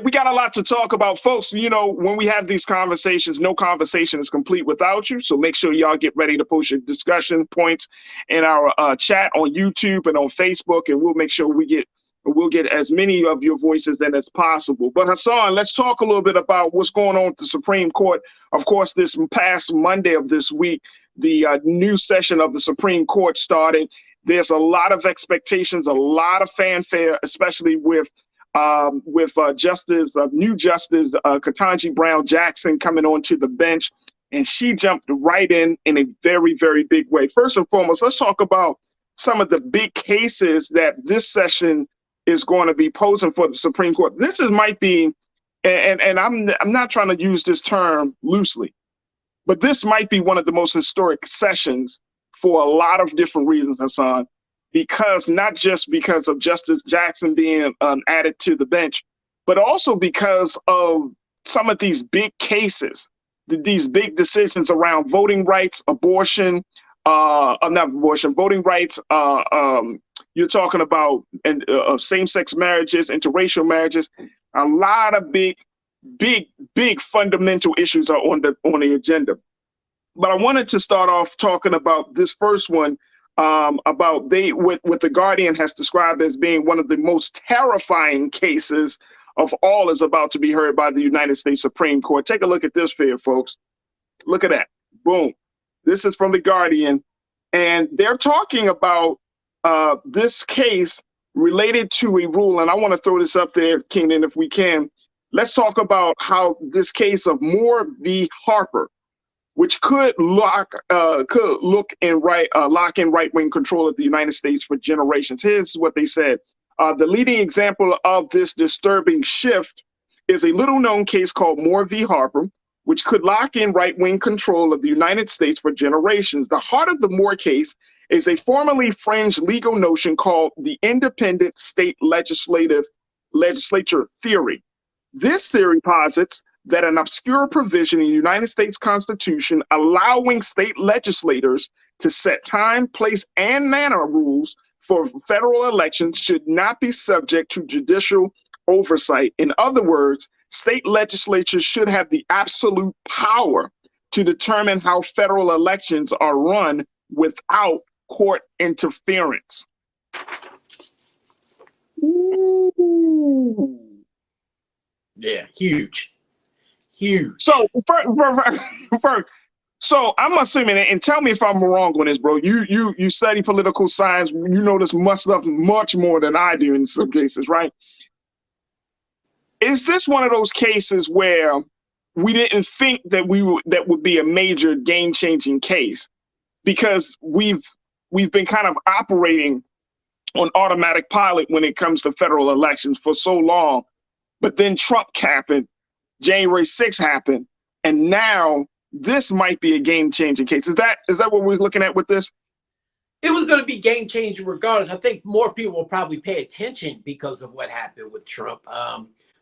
we got a lot to talk about, folks. You know, when we have these conversations, no conversation is complete without you. So make sure y'all get ready to post your discussion points in our chat on YouTube and on Facebook, and we'll make sure we'll get as many of your voices in as possible. But Hassan, let's talk a little bit about what's going on at the Supreme Court. Of course, this past Monday of this week, the new session of the Supreme Court started. There's a lot of expectations, a lot of fanfare, especially with new Justice Ketanji Brown Jackson coming onto the bench, and she jumped right in a very, very big way. First and foremost, let's talk about some of the big cases that this session is going to be posing for the Supreme Court. Might be, and I'm not trying to use this term loosely, but this might be one of the most historic sessions for a lot of different reasons, Hassan. Because not just because of Justice Jackson being added to the bench, but also because of some of these big cases, these big decisions around voting rights, abortion, voting rights. You're talking about same-sex marriages, interracial marriages. A lot of big fundamental issues are on the agenda. But I wanted to start off talking about this first one. About what the Guardian has described as being one of the most terrifying cases of all is about to be heard by the United States Supreme Court. Take a look at this here, folks. Look at that. Boom. This is from the Guardian. And they're talking about this case related to a rule. And I want to throw this up there, Keenan, if we can. Let's talk about how this case of Moore v. Harper, which could lock in right-wing control of the United States for generations. Here's what they said. The leading example of this disturbing shift is a little-known case called Moore v. Harper, which could lock in right-wing control of the United States for generations. The heart of the Moore case is a formerly fringe legal notion called the independent state legislature theory. This theory posits that an obscure provision in the United States Constitution allowing state legislators to set time, place, and manner rules for federal elections should not be subject to judicial oversight. In other words, state legislatures should have the absolute power to determine how federal elections are run without court interference. Ooh. Yeah, huge. Huge. So, so I'm assuming, and tell me if I'm wrong on this, bro. You study political science. You know this stuff much more than I do in some cases, right? Is this one of those cases where we didn't think that that would be a major game-changing case because we've been kind of operating on automatic pilot when it comes to federal elections for so long, but then Trump happened. January 6th happened, and now this might be a game-changing case. Is that what we're looking at with this? It was going to be game-changing regardless. I think more people will probably pay attention because of what happened with Trump.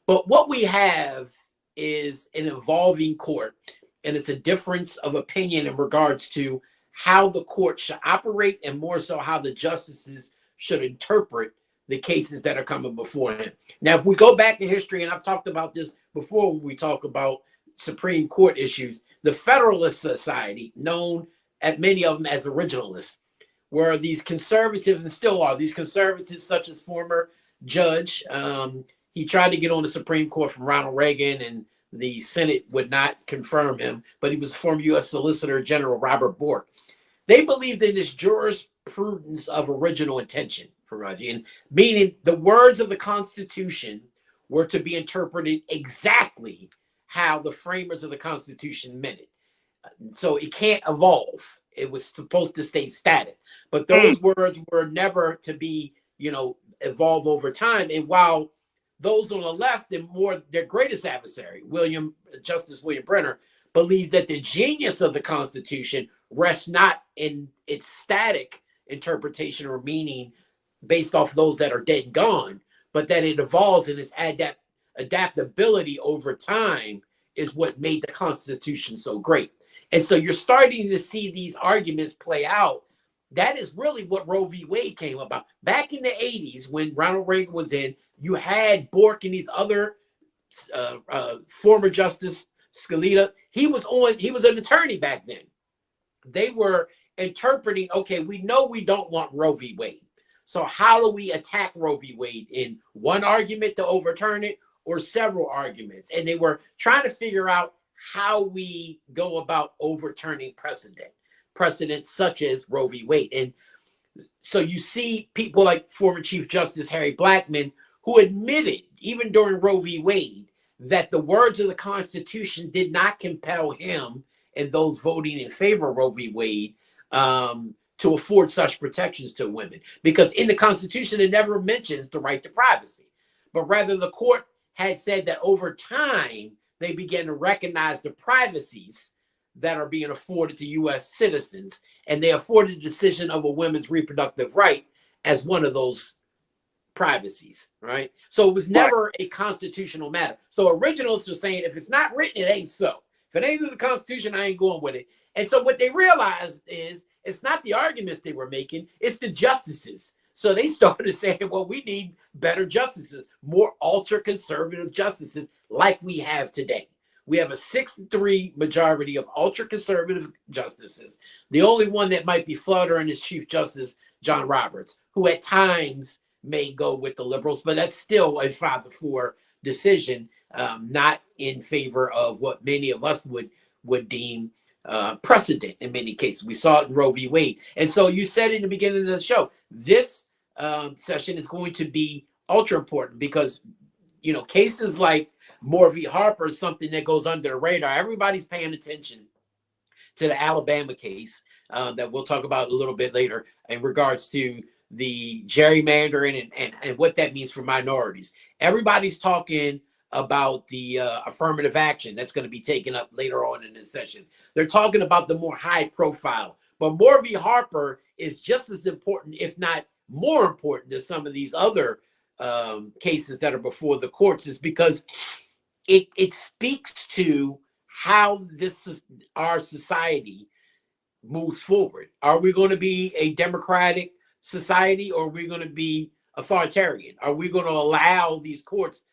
But what we have is an evolving court, and it's a difference of opinion in regards to how the court should operate and more so how the justices should interpret the cases that are coming before him. Now, if we go back in history, and I've talked about this before when we talk about Supreme Court issues, the Federalist Society, known at many of them as originalists, were these conservatives, and still are, these conservatives such as former judge. He tried to get on the Supreme Court from Ronald Reagan, and the Senate would not confirm him, but he was former U.S. Solicitor General Robert Bork. They believed in this jurisprudence of original intention, Faraji, and meaning the words of the Constitution were to be interpreted exactly how the framers of the Constitution meant it. So it can't evolve. It was supposed to stay static. But those words were never to be, evolve over time. And while those on the left and more their greatest adversary, Justice William Brenner, believed that the genius of the Constitution rests not in its static interpretation or meaning based off those that are dead and gone, but that it evolves in its adaptability over time is what made the Constitution so great. And so you're starting to see these arguments play out. That is really what Roe v. Wade came about. Back in the 80s, when Ronald Reagan was in, you had Bork and these other former Justice Scalia, he was an attorney back then. They were interpreting, okay, we know we don't want Roe v. Wade. So how do we attack Roe v. Wade? In one argument to overturn it or several arguments? And they were trying to figure out how we go about overturning precedents such as Roe v. Wade. And so you see people like former Chief Justice Harry Blackmun, who admitted, even during Roe v. Wade, that the words of the Constitution did not compel him and those voting in favor of Roe v. Wade to afford such protections to women. Because in the Constitution, it never mentions the right to privacy, but rather the court had said that over time, they began to recognize the privacies that are being afforded to U.S. citizens, and they afforded the decision of a woman's reproductive right as one of those privacies, right? So it was never a constitutional matter. So originalists are saying, if it's not written, it ain't so. If it ain't in the Constitution, I ain't going with it. And so what they realized is it's not the arguments they were making, it's the justices. So they started saying, well, we need better justices, more ultra-conservative justices like we have today. We have a 6-3 majority of ultra-conservative justices. The only one that might be fluttering is Chief Justice John Roberts, who at times may go with the liberals, but that's still a 5-4 decision, not in favor of what many of us would deem precedent in many cases. We saw it in Roe v. Wade. And so you said in the beginning of the show, this session is going to be ultra important because, you know, cases like Moore v. Harper is something that goes under the radar. Everybody's paying attention to the Alabama case that we'll talk about a little bit later in regards to the gerrymandering and what that means for minorities. Everybody's talking about the affirmative action that's going to be taken up later on in this session. They're talking about the more high profile, but Moore v. Harper is just as important, if not more important, than some of these other cases that are before the courts, is because it speaks to how our society moves forward. Are we going to be a democratic society, or are we going to be authoritarian? Are we going to allow these courts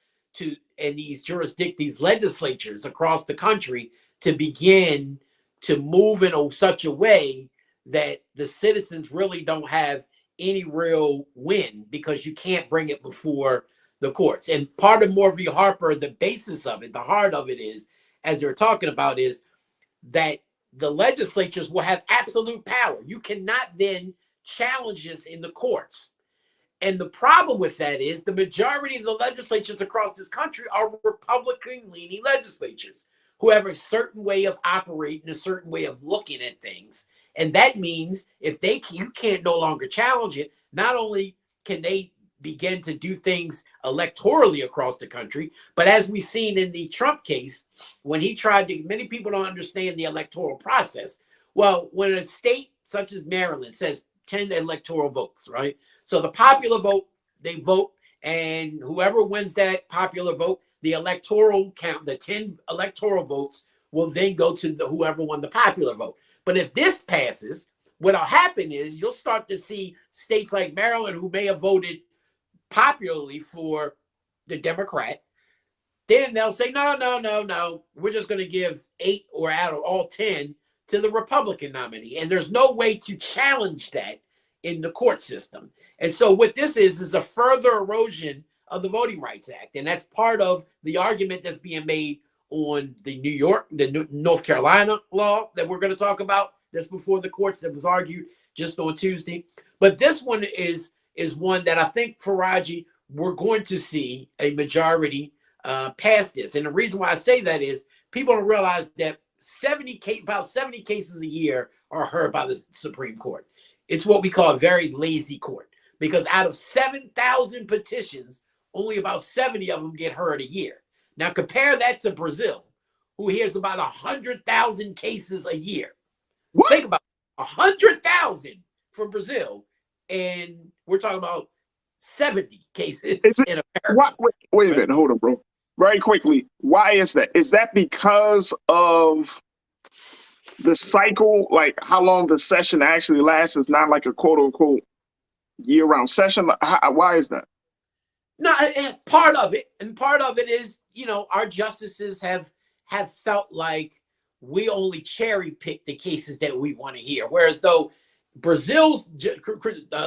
and these legislatures across the country to begin to move in such a way that the citizens really don't have any real win, because you can't bring it before the courts? And part of Moore v. Harper, the basis of it, the heart of it is, as they're talking about, is that the legislatures will have absolute power. You cannot then challenge this in the courts. And the problem with that is the majority of the legislatures across this country are Republican-leaning legislatures who have a certain way of operating, a certain way of looking at things. And that means if you can't no longer challenge it, not only can they begin to do things electorally across the country, but as we've seen in the Trump case, when he tried to, many people don't understand the electoral process. Well, when a state such as Maryland says 10 electoral votes, right? So the popular vote, they vote, and whoever wins that popular vote, the electoral count, the 10 electoral votes will then go to whoever won the popular vote. But if this passes, what'll happen is you'll start to see states like Maryland, who may have voted popularly for the Democrat, then they'll say, no, we're just going to give 8 or out of all 10 to the Republican nominee. And there's no way to challenge that in the court system. And so what this is a further erosion of the Voting Rights Act. And that's part of the argument that's being made on the North Carolina law that we're going to talk about that's before the courts, that was argued just on Tuesday. But this one is one that I think, Faraji, we're going to see a majority pass this. And the reason why I say that is people don't realize that about 70 cases a year are heard by the Supreme Court. It's what we call a very lazy court, because out of 7,000 petitions, only about 70 of them get heard a year. Now compare that to Brazil, who hears about 100,000 cases a year. What? Think about 100,000 for Brazil, and we're talking about 70 cases in America. Wait a minute, hold on, bro. Very quickly, why is that? Is that because of the cycle, like how long the session actually lasts? Is not like a quote unquote year-round session? Why is that? No, part of it, and part of it is, our justices have felt like we only cherry pick the cases that we want to hear. Whereas though Brazil's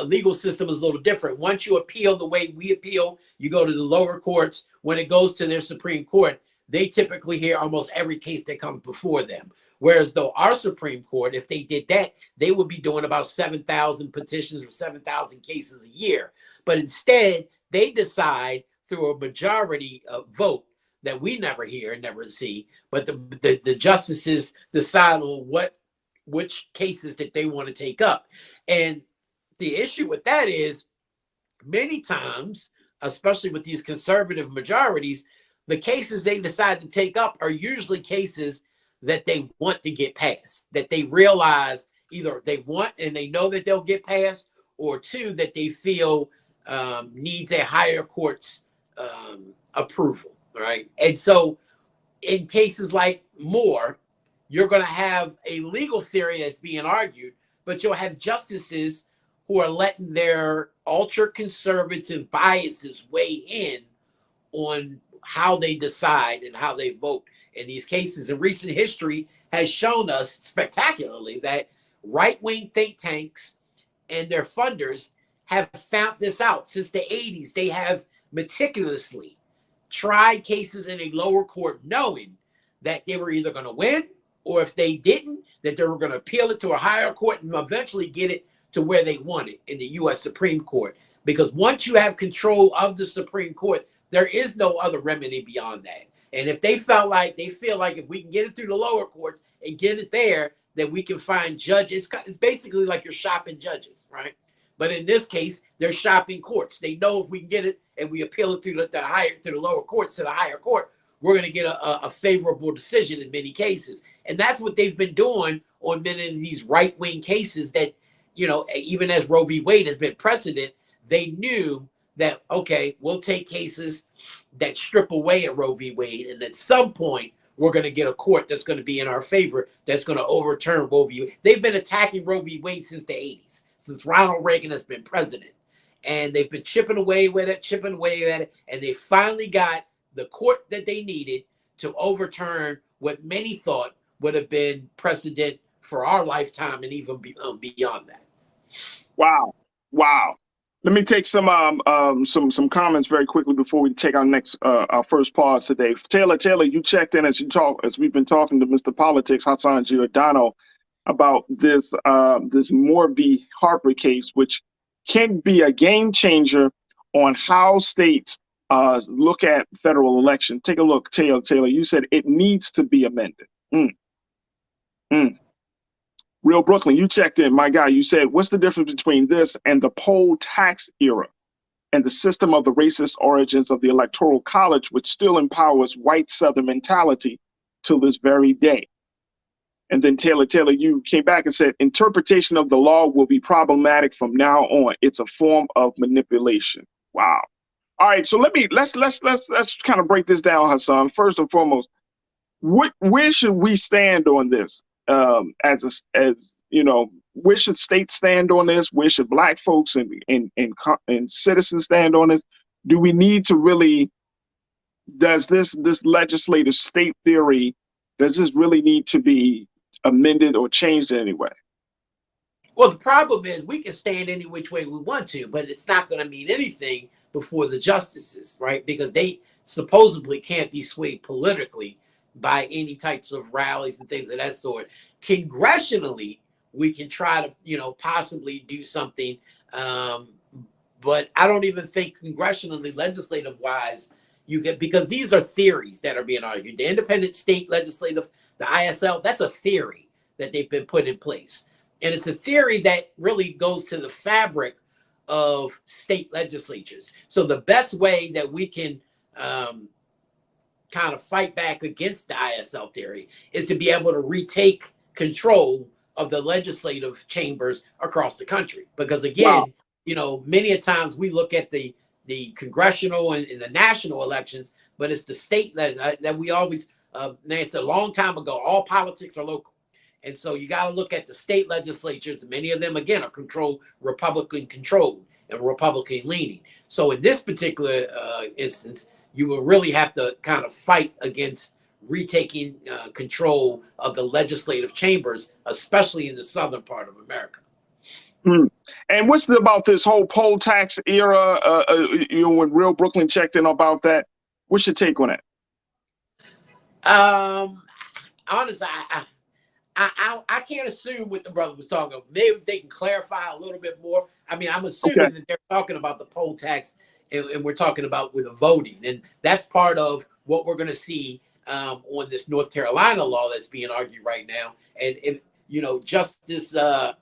legal system is a little different. Once you appeal the way we appeal, you go to the lower courts. When it goes to their Supreme Court, they typically hear almost every case that comes before them. Whereas though our Supreme Court, if they did that, they would be doing about 7,000 petitions or 7,000 cases a year. But instead, they decide through a majority vote that we never hear and never see, but the justices decide on which cases that they want to take up. And the issue with that is many times, especially with these conservative majorities, the cases they decide to take up are usually cases that they want to get passed, that they realize either they want and they know that they'll get passed, or two, that they feel needs a higher court's approval, right? And so in cases like Moore, you're going to have a legal theory that's being argued, but you'll have justices who are letting their ultra-conservative biases weigh in on how they decide and how they vote in these cases. And recent history has shown us spectacularly that right-wing think tanks and their funders have found this out. Since the 80s, they have meticulously tried cases in a lower court knowing that they were either going to win, or if they didn't, that they were going to appeal it to a higher court and eventually get it to where they want it, in the U.S. Supreme Court. Because once you have control of the Supreme Court, there is no other remedy beyond that. And if they feel like if we can get it through the lower courts and get it there, that we can find judges. It's basically like you're shopping judges, right? But in this case, they're shopping courts. They know if we can get it and we appeal it to the lower courts, to the higher court, we're going to get a favorable decision in many cases. And that's what they've been doing on many of these right-wing cases that, even as Roe v. Wade has been precedent, they knew that, okay, we'll take cases that strip away at Roe v. Wade, and at some point, we're going to get a court that's going to be in our favor, that's going to overturn Roe v. Wade. They've been attacking Roe v. Wade since the 80s, since Ronald Reagan has been president. And they've been chipping away at it, and they finally got the court that they needed to overturn what many thought would have been precedent for our lifetime and even beyond that. Wow. Let me take some comments very quickly before we take our first pause today. Taylor, you checked in as we've been talking to Mr. Politics Hassan Giordano about this Moore v. Harper case, which can be a game changer on how states look at federal election. Take a look, Taylor. You said it needs to be amended. Real Brooklyn, you checked in, my guy. You said, what's the difference between this and the poll tax era and the system of the racist origins of the Electoral College, which still empowers white Southern mentality till this very day? And then Taylor, you came back and said, interpretation of the law will be problematic from now on. It's a form of manipulation. Wow. All right, so let's kind of break this down, Hassan. First and foremost, where should we stand on this? Where should states stand on this? Where should Black folks and citizens stand on this? Do we need to really? Does this legislative state theory? Does this really need to be amended or changed in any way? Well, the problem is we can stand any which way we want to, but it's not going to mean anything before the justices, right? Because they supposedly can't be swayed politically by any types of rallies and things of that sort. Congressionally, we can try to, possibly do something. But I don't even think congressionally, legislative wise, because these are theories that are being argued. The independent state legislative, the ISL, that's a theory that they've been put in place. And it's a theory that really goes to the fabric of state legislatures. So the best way that we can kind of fight back against the ISL theory is to be able to retake control of the legislative chambers across the country. Because again, wow, many a times we look at the congressional and the national elections, but it's the state that we always, they said a long time ago, all politics are local. And so you got to look at the state legislatures. Many of them, again, are Republican controlled. and Republican leaning. So in this particular instance, you will really have to kind of fight against retaking control of the legislative chambers, especially in the southern part of America. And what's about this whole poll tax era? When Real Brooklyn checked in about that, what's your take on it? Honestly, I can't assume what the brother was talking about. Maybe they can clarify a little bit more. I mean, I'm assuming that they're talking about the poll tax, and we're talking about with the voting, and that's part of what we're going to see on this North Carolina law that's being argued right now. And Justice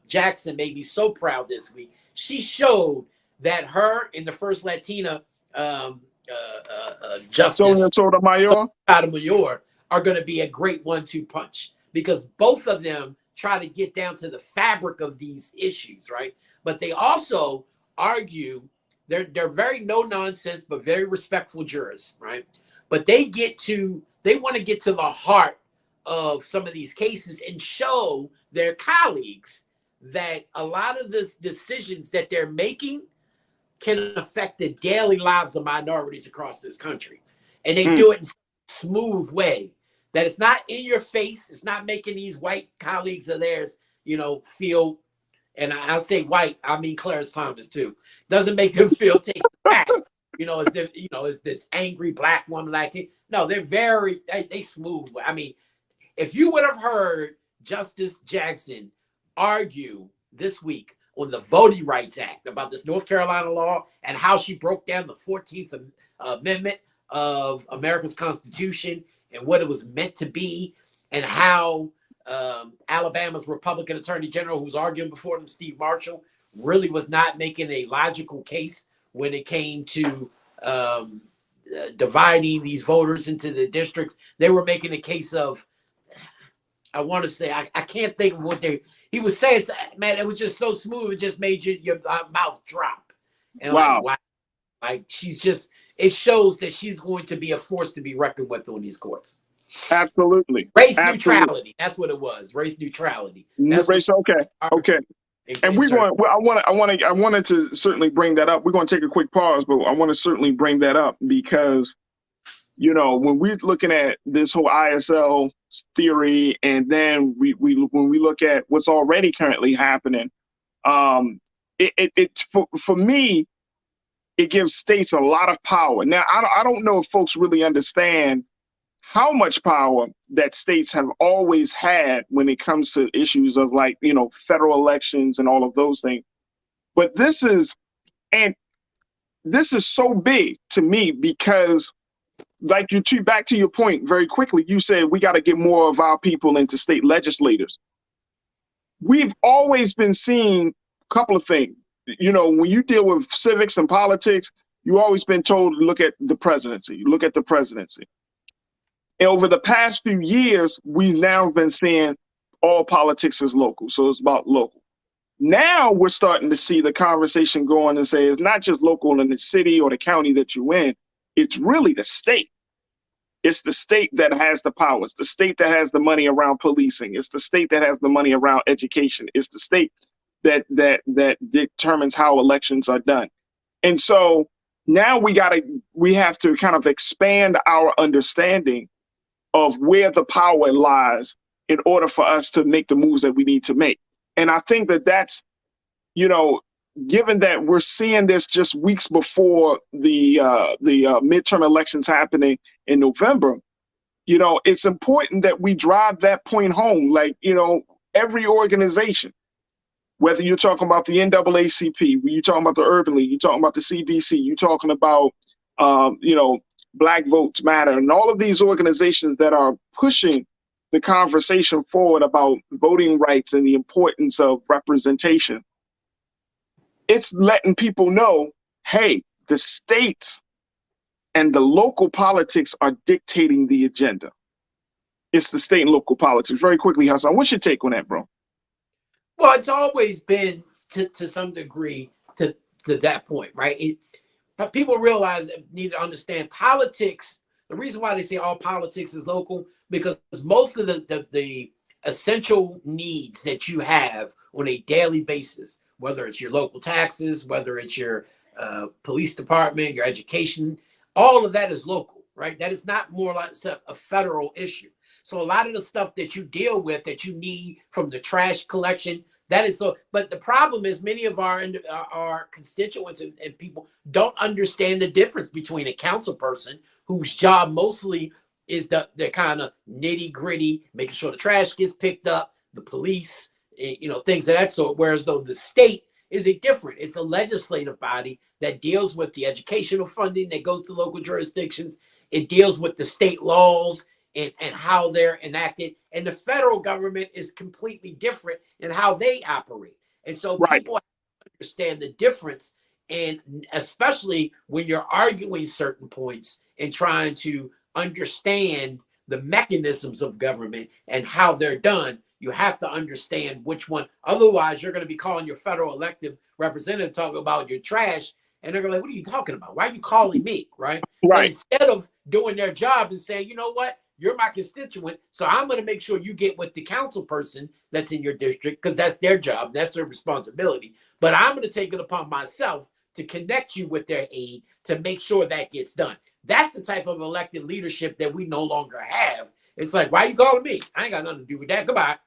Jackson made me so proud this week. She showed that her and the first Latina Justice Sotomayor are going to be a great 1-2 punch, because both of them try to get down to the fabric of these issues, right? But they also argue, they're very no nonsense but very respectful jurists, right? But they want to get to the heart of some of these cases and show their colleagues that a lot of the decisions that they're making can affect the daily lives of minorities across this country. And they do it in a smooth way, that it's not in your face. It's not making these white colleagues of theirs, feel, and I'll say white, I mean Clarence Thomas too, doesn't make them feel taken back. As this angry black woman like it. No, they're they smooth. I mean, if you would have heard Justice Jackson argue this week on the Voting Rights Act about this North Carolina law and how she broke down the 14th Amendment of America's Constitution and what it was meant to be, and how Alabama's Republican Attorney General, who's arguing before them, Steve Marshall, really was not making a logical case when it came to dividing these voters into the districts. They were making a case of, I want to say, I can't think of what he was saying. Man, it was just so smooth. It just made your mouth drop. And wow. It shows that she's going to be a force to be reckoned with on these courts. Absolutely. Neutrality. That's what it was. Race neutrality. Okay. And I wanted to certainly bring that up. We're going to take a quick pause, but I want to certainly bring that up because, when we're looking at this whole ISL theory, and then when we look at what's already currently happening, for me, it gives states a lot of power. Now, I don't know if folks really understand how much power that states have always had when it comes to issues of federal elections and all of those things. But this is so big to me because, back to your point very quickly, you said we got to get more of our people into state legislators. We've always been seeing a couple of things. When you deal with civics and politics, you've always been told to look at the presidency, And over the past few years, we've now been seeing all politics is local. So it's about local. Now we're starting to see the conversation go on and say it's not just local in the city or the county that you're in. It's really the state. It's the state that has the power. It's the state that has the money around policing. It's the state that has the money around education. It's the state that determines how elections are done. And so now we have to kind of expand our understanding of where the power lies in order for us to make the moves that we need to make. And I think that's, given that we're seeing this just weeks before the midterm elections happening in November, it's important that we drive that point home. Every organization, whether you're talking about the NAACP, you're talking about the Urban League, you're talking about the CBC, you're talking about, Black Votes Matter, and all of these organizations that are pushing the conversation forward about voting rights and the importance of representation. It's letting people know, hey, the states and the local politics are dictating the agenda. It's the state and local politics. Very quickly, Hassan, what's your take on that, bro? Well, it's always been to some degree to that point, right? But people need to understand politics. The reason why they say all politics is local, because most of the essential needs that you have on a daily basis, whether it's your local taxes, whether it's your police department, your education, all of that is local, right? That is not more like a federal issue. So a lot of the stuff that you deal with that you need from the trash collection, that is so. But the problem is many of our constituents and people don't understand the difference between a council person whose job mostly is the kind of nitty gritty, making sure the trash gets picked up, the police, things of that sort. Whereas though the state is different. It's a legislative body that deals with the educational funding that goes to local jurisdictions. It deals with the state laws and how they're enacted. And the federal government is completely different in how they operate. And so people have to understand the difference. And especially when you're arguing certain points and trying to understand the mechanisms of government and how they're done, you have to understand which one. Otherwise, you're going to be calling your federal elected representative talking about your trash. And they're going to be like, what are you talking about? Why are you calling me? Right. And instead of doing their job and saying, you know what? You're my constituent, so I'm going to make sure you get with the council person that's in your district because that's their job. That's their responsibility. But I'm going to take it upon myself to connect you with their aid to make sure that gets done. That's the type of elected leadership that we no longer have. It's like, why are you calling me? I ain't got nothing to do with that. Goodbye.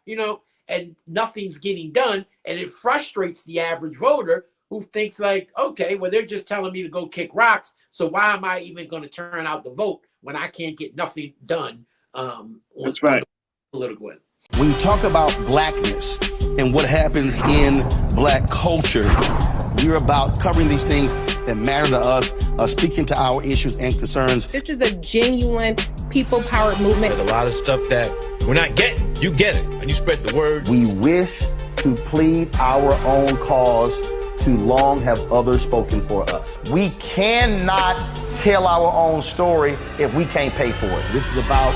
And nothing's getting done. And it frustrates the average voter who thinks like, okay, well, they're just telling me to go kick rocks. So why am I even going to turn out the vote when I can't get nothing done? That's right. Political end. When you talk about blackness and what happens in black culture, we're about covering these things that matter to us, speaking to our issues and concerns. This is a genuine people-powered movement. There's a lot of stuff that we're not getting. You get it, and you spread the word. We wish to plead our own cause. Too long have others spoken for us. We cannot tell our own story if we can't pay for it. This is about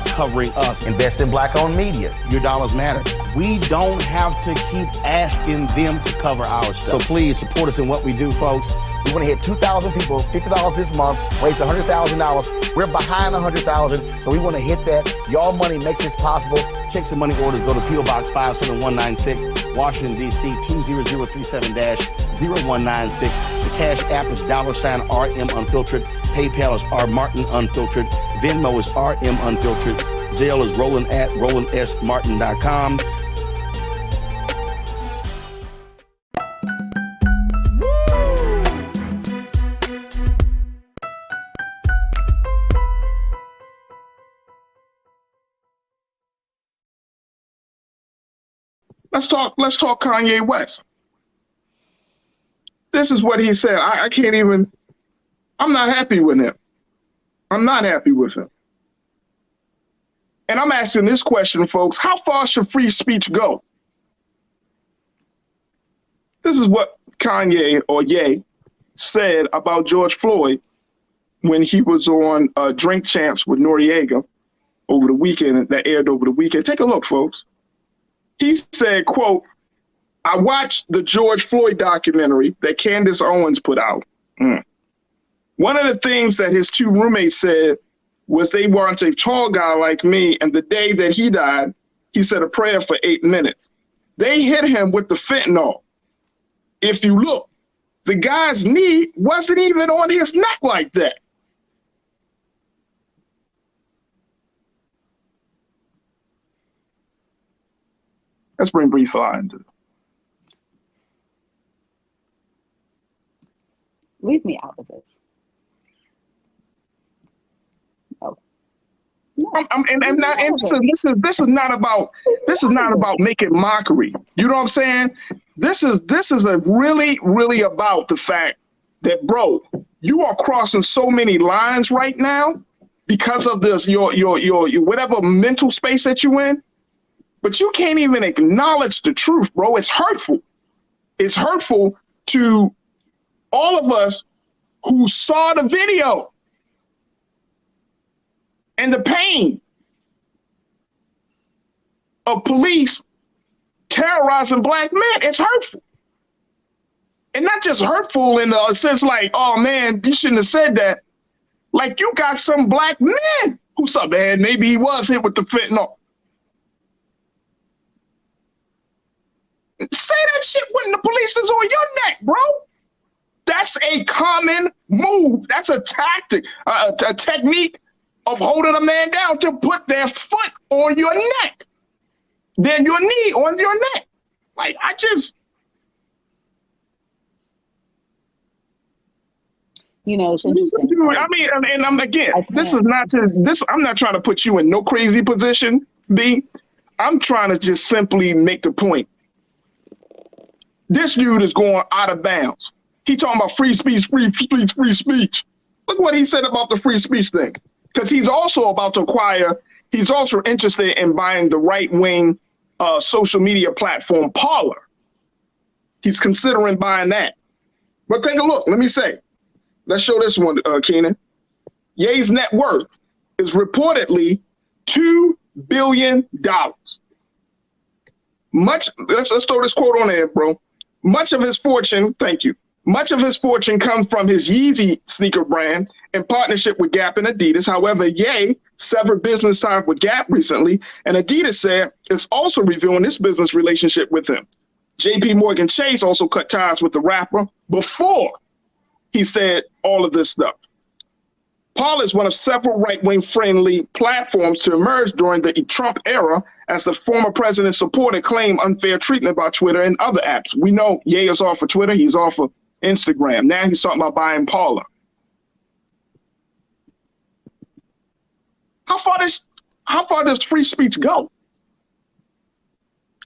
covering us. Invest in black-owned media. Your dollars matter. We don't have to keep asking them to cover our stuff. So please support us in what we do, folks. We want to hit 2,000 people, $50 this month, raise $100,000. We're behind 100,000, so we want to hit that. Y'all money makes this possible. Checks and money orders go to P.O. Box 57196, Washington, D.C. 20037-0196. The Cash App is $RM Unfiltered. PayPal is R Martin Unfiltered. Venmo is RM Unfiltered. Zelle is Roland@RolandSMartin.com. Let's talk Kanye West. This is what he said. I can't even, I'm not happy with him. I'm not happy with him. And I'm asking this question, folks, how far should free speech go? This is what Kanye, or Ye, said about George Floyd when he was on Drink Champs with Noriega over the weekend, that aired over the weekend. Take a look, folks. He said, quote, I watched the George Floyd documentary that Candace Owens put out. One of the things that his two roommates said was they want a tall guy like me, and the day that he died, he said a prayer for 8 minutes. They hit him with the fentanyl. If you look, the guy's knee wasn't even on his neck like that. Let's bring Bree Fly into it. Leave me out of this. No. This is not about making mockery. You know what I'm saying? This is really about the fact that, bro, you are crossing so many lines right now because of this your whatever mental space that you in. But you can't even acknowledge the truth, bro. It's hurtful. It's hurtful to all of us who saw the video and the pain of police terrorizing black men. It's hurtful. And not just hurtful in a sense like, oh man, you shouldn't have said that. Like you got some black men who said, man, maybe he was hit with the fentanyl. say that shit when the police is on your neck, bro. That's a common move. That's a tactic, a technique of holding a man down to put their foot on your neck, then your knee on your neck. Like, it's interesting. I mean, and I'm again, this is not to this. I'm not trying to put you in no crazy position, B. I'm trying to just simply make the point. This dude is going out of bounds. He talking about free speech, free speech, free speech. Look what he said about the free speech thing. Because he's also about to he's also interested in buying the right-wing social media platform Parler. He's considering buying that. But take a look. Let's show this one, Keenan. Ye's net worth is reportedly $2 billion. Let's throw this quote on there, bro. Much of his fortune comes from his Yeezy sneaker brand in partnership with Gap and Adidas. However, Ye severed business ties with Gap recently, and Adidas said it's also reviewing this business relationship with him. JP Morgan Chase also cut ties with the rapper before he said all of this stuff. Parler is one of several right-wing friendly platforms to emerge during the Trump era as the former president supported claimed unfair treatment by Twitter and other apps. We know Ye is off of Twitter. He's off of Instagram. Now he's talking about buying Parler. How far does free speech go?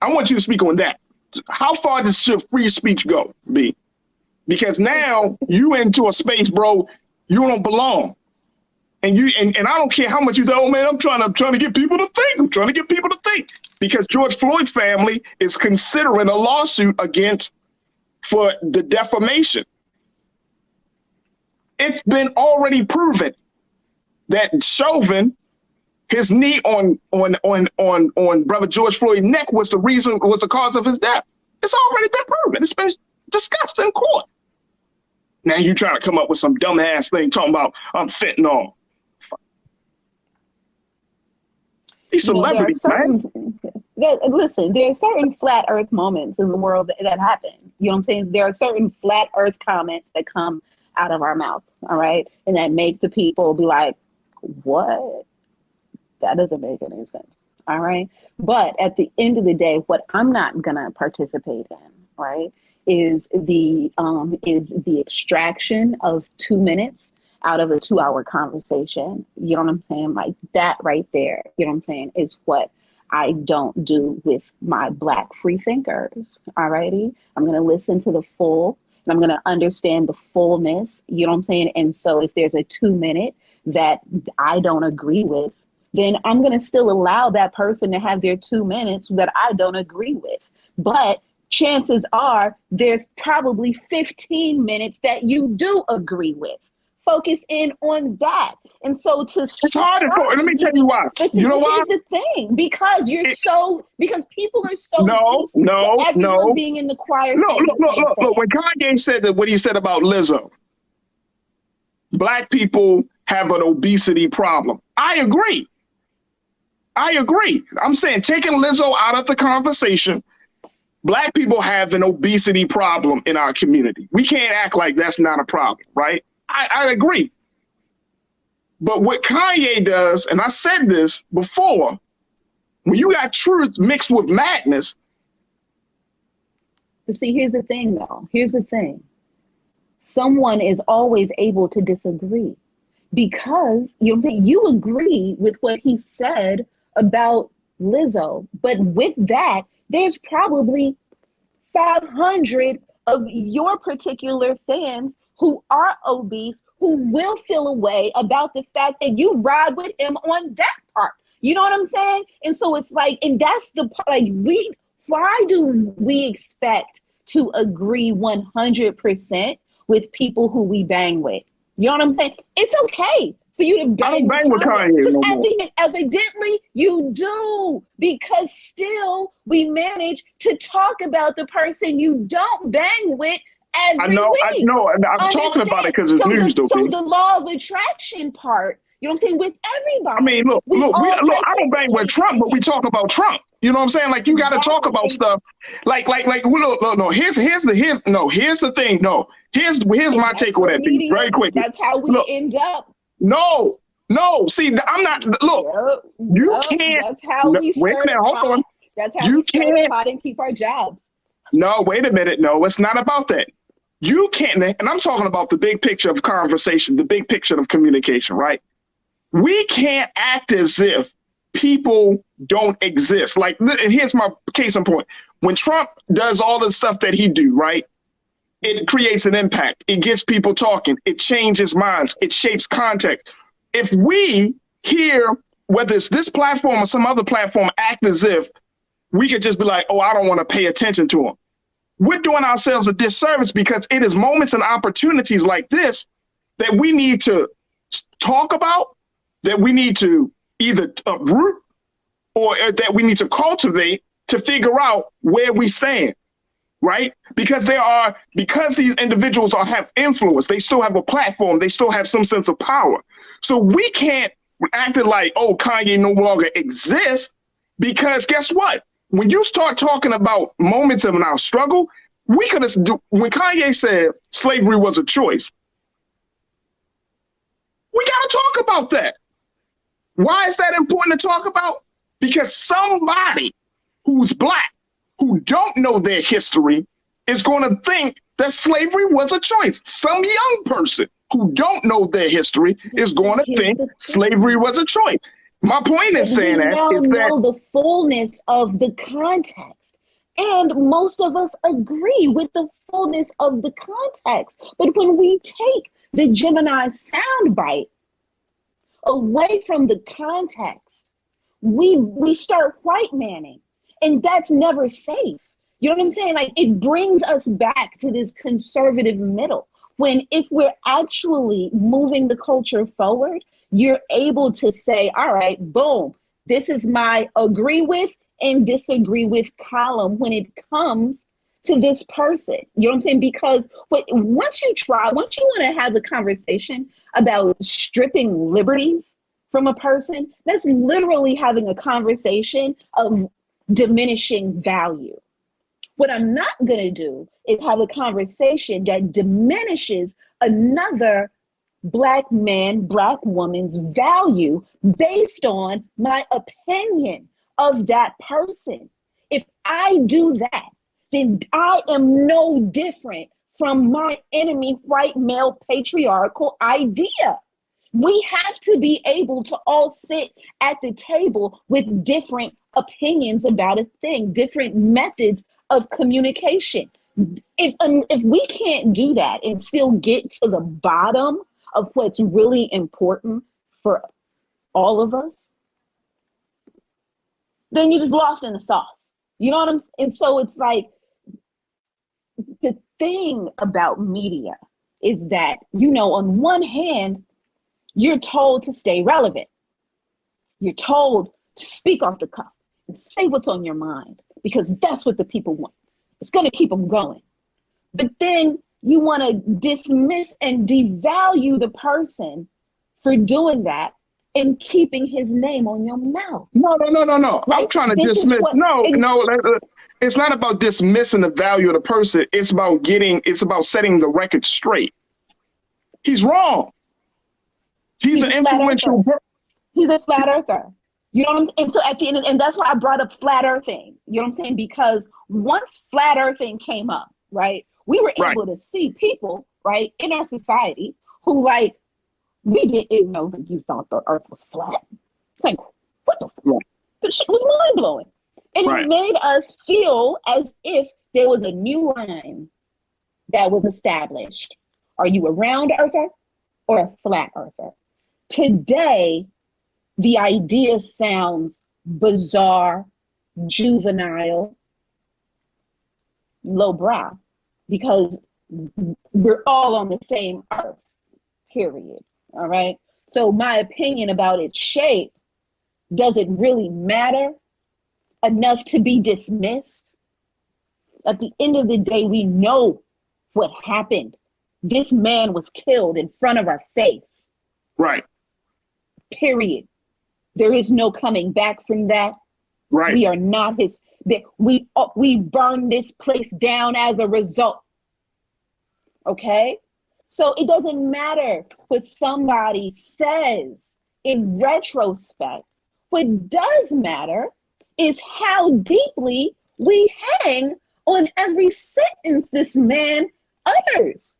I want you to speak on that. How far does free speech go, B? Because now you into a space, bro, you don't belong. And I don't care how much you say, oh man, I'm trying to get people to think. I'm trying to get people to think. Because George Floyd's family is considering a lawsuit for the defamation. It's been already proven that Chauvin, his knee on brother George Floyd's neck was the cause of his death. It's already been proven. It's been discussed in court. Now you trying to come up with some dumbass thing talking about fentanyl. These celebrities, man. Listen, there are certain flat earth moments in the world that happen. You know what I'm saying? There are certain flat earth comments that come out of our mouth, all right? And that make the people be like, what? That doesn't make any sense, all right? But at the end of the day, what I'm not gonna participate in, right, is the extraction of 2 minutes out of a 2-hour conversation. You know what I'm saying? Like that right there, you know what I'm saying, is what I don't do with my Black free thinkers, alrighty? I'm gonna listen to the full, and I'm gonna understand the fullness, you know what I'm saying? And so if there's a 2 minute that I don't agree with, then I'm gonna still allow that person to have their 2 minutes that I don't agree with. But chances are there's probably 15 minutes that you do agree with. Focus in on that. And so it's hard to let me tell you why. You know why? Here's the thing, because because people are so used to everyone being in the choir. Look. When Kanye said what he said about Lizzo, Black people have an obesity problem. I agree. I'm saying taking Lizzo out of the conversation, Black people have an obesity problem in our community. We can't act like that's not a problem, right? I agree. But what Kanye does, and I said this before, when you got truth mixed with madness. But see, here's the thing, though. Here's the thing. Someone is always able to disagree because, you know what I'm saying, you agree with what he said about Lizzo. But with that, there's probably 500 of your particular fans who are obese, who will feel a way about the fact that you ride with him on that part. You know what I'm saying? And so it's like, and that's the part, like why do we expect to agree 100% with people who we bang with? You know what I'm saying? It's okay for you to bang. I don't bang with Kanye no more. Evidently you do, because still we manage to talk about the person you don't bang with. I know. I'm talking about it because it's news, though. So the law of attraction part, you know what I'm saying, with everybody. I mean, look. I don't bang with Trump, but we talk about Trump. You know what I'm saying? Like, you got to talk about stuff. Like, no. Here's the thing. No, here's my take on that thing. Very quickly. That's how we end up. No. See, I'm not. Look, you can't. That's how we wait a minute. Hold on. That's how we stir the pot and keep our jobs. No, wait a minute. No, it's not about that. You can't. And I'm talking about the big picture of conversation, the big picture of communication, right? We can't act as if people don't exist. Like, and here's my case in point. When Trump does all the stuff that he do, right, it creates an impact. It gets people talking. It changes minds. It shapes context. If we here, whether it's this platform or some other platform, act as if we could just be like, oh, I don't want to pay attention to them, we're doing ourselves a disservice, because it is moments and opportunities like this that we need to talk about, that we need to either uproot or that we need to cultivate to figure out where we stand, right? Because these individuals have influence, they still have a platform, they still have some sense of power. So we can't act like, oh, Kanye no longer exists, because guess what? When you start talking about moments of our struggle, we could have, when Kanye said slavery was a choice, we got to talk about that. Why is that important to talk about? Because somebody who's Black, who don't know their history, is going to think that slavery was a choice. Some young person who don't know their history is going to think slavery was a choice. My point in saying that is that we know the fullness of the context, and most of us agree with the fullness of the context. But when we take the Gemini soundbite away from the context, we start white manning, and that's never safe. You know what I'm saying? Like, it brings us back to this conservative middle, when if we're actually moving the culture forward, you're able to say, all right, boom, this is my agree with and disagree with column when it comes to this person. You know what I'm saying? Because once you want to have a conversation about stripping liberties from a person, that's literally having a conversation of diminishing value. What I'm not going to do is have a conversation that diminishes another Black man, Black woman's value based on my opinion of that person. If I do that, then I am no different from my enemy, white male patriarchal idea. We have to be able to all sit at the table with different opinions about a thing, different methods of communication. If we can't do that and still get to the bottom of what's really important for all of us, then you're just lost in the sauce. You know what I'm saying? And so it's like, the thing about media is that, on one hand, you're told to stay relevant. You're told to speak off the cuff and say what's on your mind, because that's what the people want. It's going to keep them going. But then you want to dismiss and devalue the person for doing that and keeping his name on your mouth. No. Right? I'm trying to dismiss. It's not about dismissing the value of the person. It's about setting the record straight. He's wrong. He's an influential person. He's a flat earther. You know what I'm saying? And so at the end, and that's why I brought up flat earthing. You know what I'm saying? Because once flat earthing came up, right, we were able to see people, right, in our society who, like, we didn't know that you thought the earth was flat. It's like, what the fuck? The shit was mind blowing. And it made us feel as if there was a new line that was established. Are you a round earther or a flat earther? Today, the idea sounds bizarre, juvenile, lowbrow, because we're all on the same earth, period. All right. So my opinion about its shape, does it really matter enough to be dismissed? At the end of the day, we know what happened. This man was killed in front of our face. Right. Period. There is no coming back from that. Right. We are not his. We burn this place down as a result. Okay? So it doesn't matter what somebody says in retrospect. What does matter is how deeply we hang on every sentence this man utters.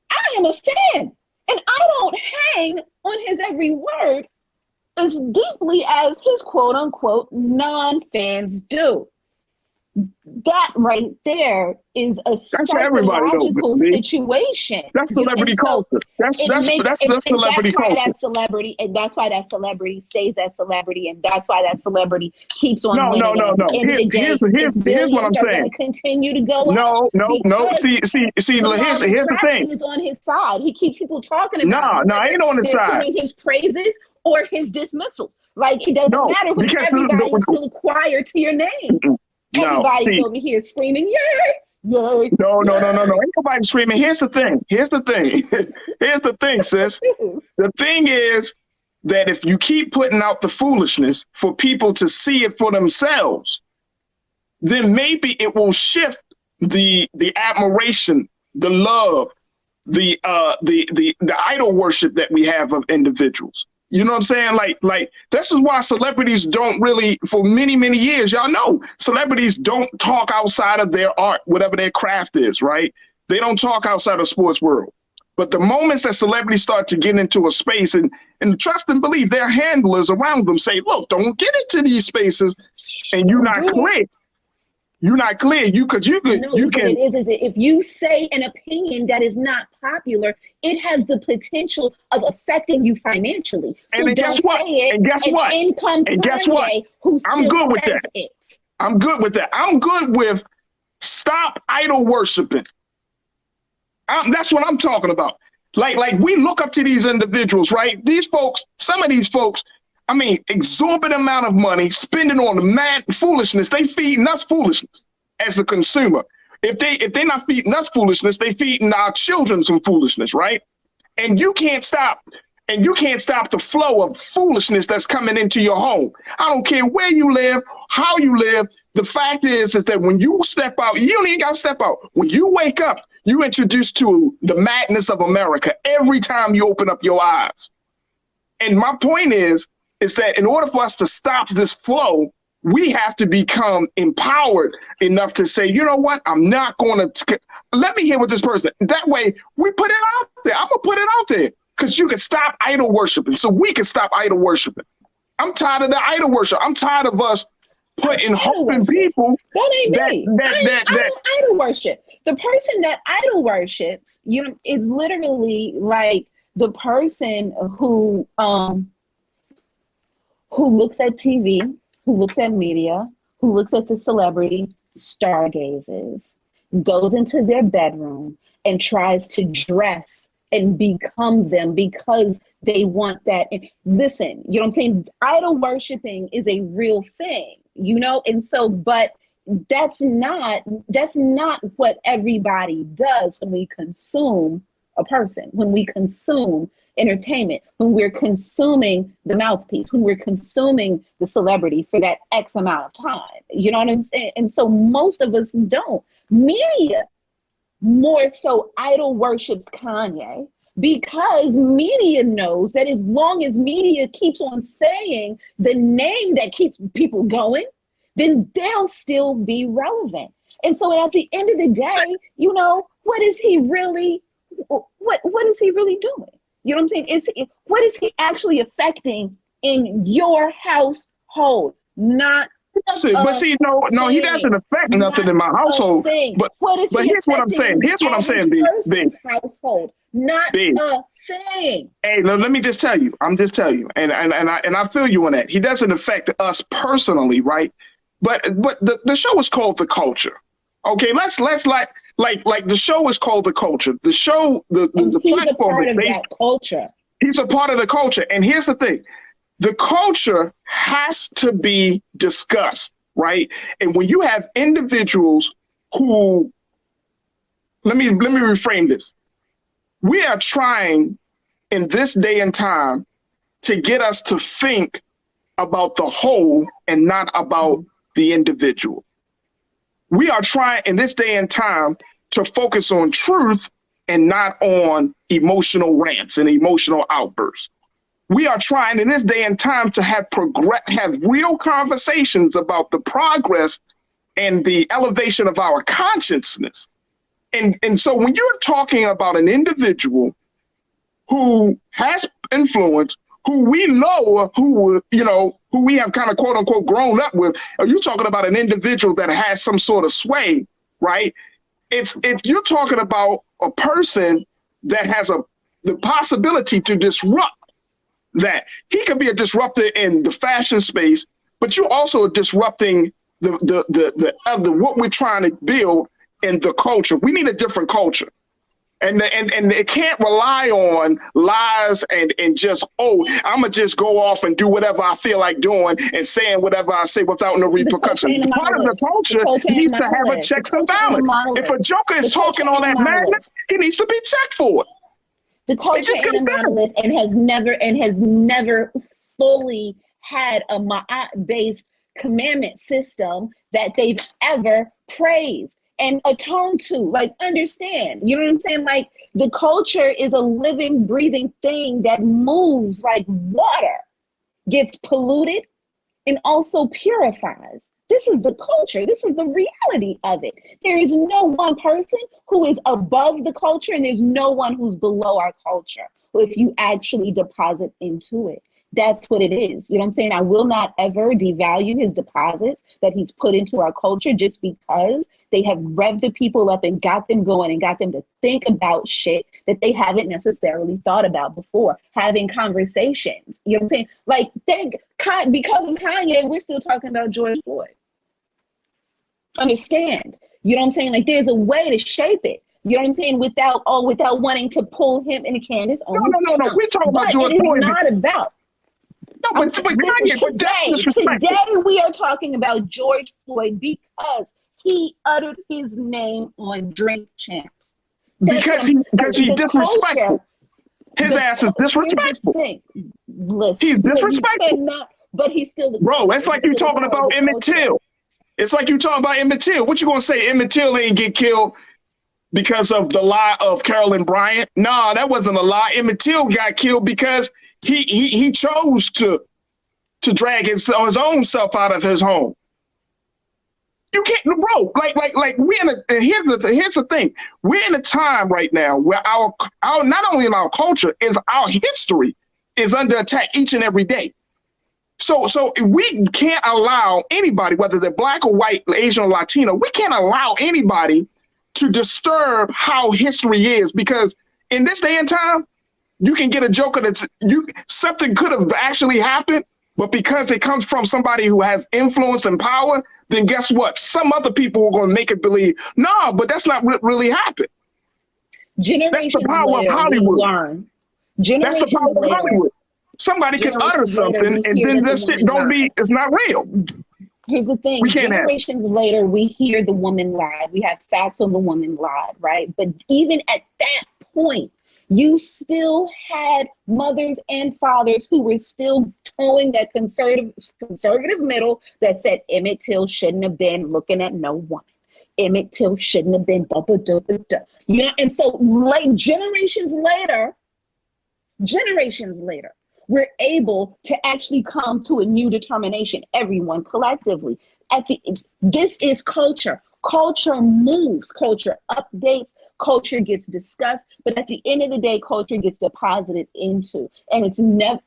I am a fan, and I don't hang on his every word as deeply as his quote unquote non-fans do. That right there is a psychological situation. That's celebrity culture. That's celebrity culture. And that's why that celebrity stays that celebrity, and that's why that celebrity keeps on winning. No. Here's what I'm saying. Continue to go No. See. Here's the thing. Is on his side. He keeps people talking about. No, I ain't on his side. His praises or his dismissal. Like it doesn't matter when everybody's still acquired to your name. Everybody's over here screaming, yay! No. Ain't nobody screaming. Here's the thing, sis. The thing is that if you keep putting out the foolishness for people to see it for themselves, then maybe it will shift the admiration, the love, the idol worship that we have of individuals. You know what I'm saying? Like this is why celebrities don't really, for many, many years, y'all know, celebrities don't talk outside of their art, whatever their craft is, right? They don't talk outside of sports world. But the moments that celebrities start to get into a space and trust and believe, their handlers around them say, look, don't get into these spaces and you're not clear. You're not clear. You can. It is if you say an opinion that is not popular, it has the potential of affecting you financially. So and guess what? And guess what? I'm good with that. I'm good with that. I'm good with stop idol worshiping. That's what I'm talking about. Like we look up to these individuals, right? These folks, some of these folks, I mean, exorbitant amount of money spending on the mad foolishness. They feeding us foolishness as a consumer. If they're not feeding us foolishness, they feeding our children some foolishness, right? And you can't stop. And you can't stop the flow of foolishness that's coming into your home. I don't care where you live, how you live. The fact is that when you step out, you don't even got to step out. When you wake up, you're introduced to the madness of America every time you open up your eyes. And my point is that in order for us to stop this flow, we have to become empowered enough to say, you know what, I'm not going to, let me hear what this person, that way we put it out there. I'm going to put it out there because you can stop idol worshiping. So we can stop idol worshiping. I'm tired of the idol worship. I'm tired of us putting hope in people. That ain't me. I don't idol worship. The person that idol worships, is literally like the person who looks at TV, who looks at media, who looks at the celebrity, stargazes, goes into their bedroom and tries to dress and become them because they want that. And listen, you know what I'm saying? Idol worshiping is a real thing, and so, but that's not what everybody does when we consume a person, when we consume entertainment, when we're consuming the mouthpiece, when we're consuming the celebrity for that X amount of time. You know what I'm saying? And so most of us don't. Media more so idol worships Kanye because media knows that as long as media keeps on saying the name that keeps people going, then they'll still be relevant. And so at the end of the day, what is he really doing? You know what I'm saying? What is he actually affecting in your household? Not but see, no, he doesn't affect nothing in my household. But here's what I'm saying. B. Household, not a thing. Hey, let me just tell you. I'm just telling you, and I feel you on that. He doesn't affect us personally, right? But the show is called The Culture. Okay, let's like the show is called The Culture. The show, the platform is based on culture. He's a part of the culture. And here's the thing. The culture has to be discussed, right? And when you have individuals who, let me reframe this. We are trying in this day and time to get us to think about the whole and not about the individual. We are trying in this day and time to focus on truth and not on emotional rants and emotional outbursts. We are trying in this day and time to have real conversations about the progress and the elevation of our consciousness. And so when you're talking about an individual who has influence, who we know, who we have kind of quote unquote grown up with, are you talking about an individual that has some sort of sway, right? If you're talking about a person that has the possibility to disrupt that, he can be a disruptor in the fashion space, but you're also disrupting the what we're trying to build in the culture. We need a different culture. And it can't rely on lies and just, I'm going to just go off and do whatever I feel like doing and saying whatever I say without no repercussion. Part of the culture needs to have a checks and balance. If a joker is talking all that madness, he needs to be checked for it. The culture ain't a monolith and has never fully had a Ma'at-based commandment system that they've ever praised and atone to, like, understand, you know what I'm saying? Like, the culture is a living, breathing thing that moves like water, gets polluted and also purifies. This is the culture. This is the reality of it. There is no one person who is above the culture and there's no one who's below our culture if you actually deposit into it. That's what it is. You know what I'm saying? I will not ever devalue his deposits that he's put into our culture just because they have revved the people up and got them going and got them to think about shit that they haven't necessarily thought about before, having conversations. You know what I'm saying? Like, because of Kanye, we're still talking about George Floyd. Understand? You know what I'm saying? Like, there's a way to shape it. You know what I'm saying? Without wanting to pull him and Candace on. No. We're talking about George Floyd. It is not about. No, but today we are talking about George Floyd because he uttered his name on Drink Champs. Because he disrespectful. His ass is disrespectful. Listen, he's disrespectful. But he's still bro. It's like you talking about Emmett Till. It's like you talking about Emmett Till. What you gonna say? Emmett Till ain't get killed because of the lie of Carolyn Bryant? Nah, that wasn't a lie. Emmett Till got killed because he chose to drag his own self out of his home. You can't, bro. Like we here's the thing. We're in a time right now where our not only in our culture is our history is under attack each and every day. So we can't allow anybody, whether they're black or white, Asian or Latino, we can't allow anybody to disturb how history is, because in this day and time, you can get a joker something could have actually happened, but because it comes from somebody who has influence and power, then guess what? Some other people are going to make it believe, no, but that's not what really happened. That's the power of Hollywood. That's the power of Hollywood. Somebody can utter something and then this shit it's not real. Here's the thing. Generations later, we hear the woman lied. We have facts on the woman lied, right? But even at that point, you still had mothers and fathers who were still towing that conservative middle that said Emmett Till shouldn't have been looking at no woman. Emmett Till shouldn't have been you know, and so like generations later, we're able to actually come to a new determination, everyone collectively. This is culture. Culture moves, culture updates, culture gets discussed, but at the end of the day, culture gets deposited into, and it's never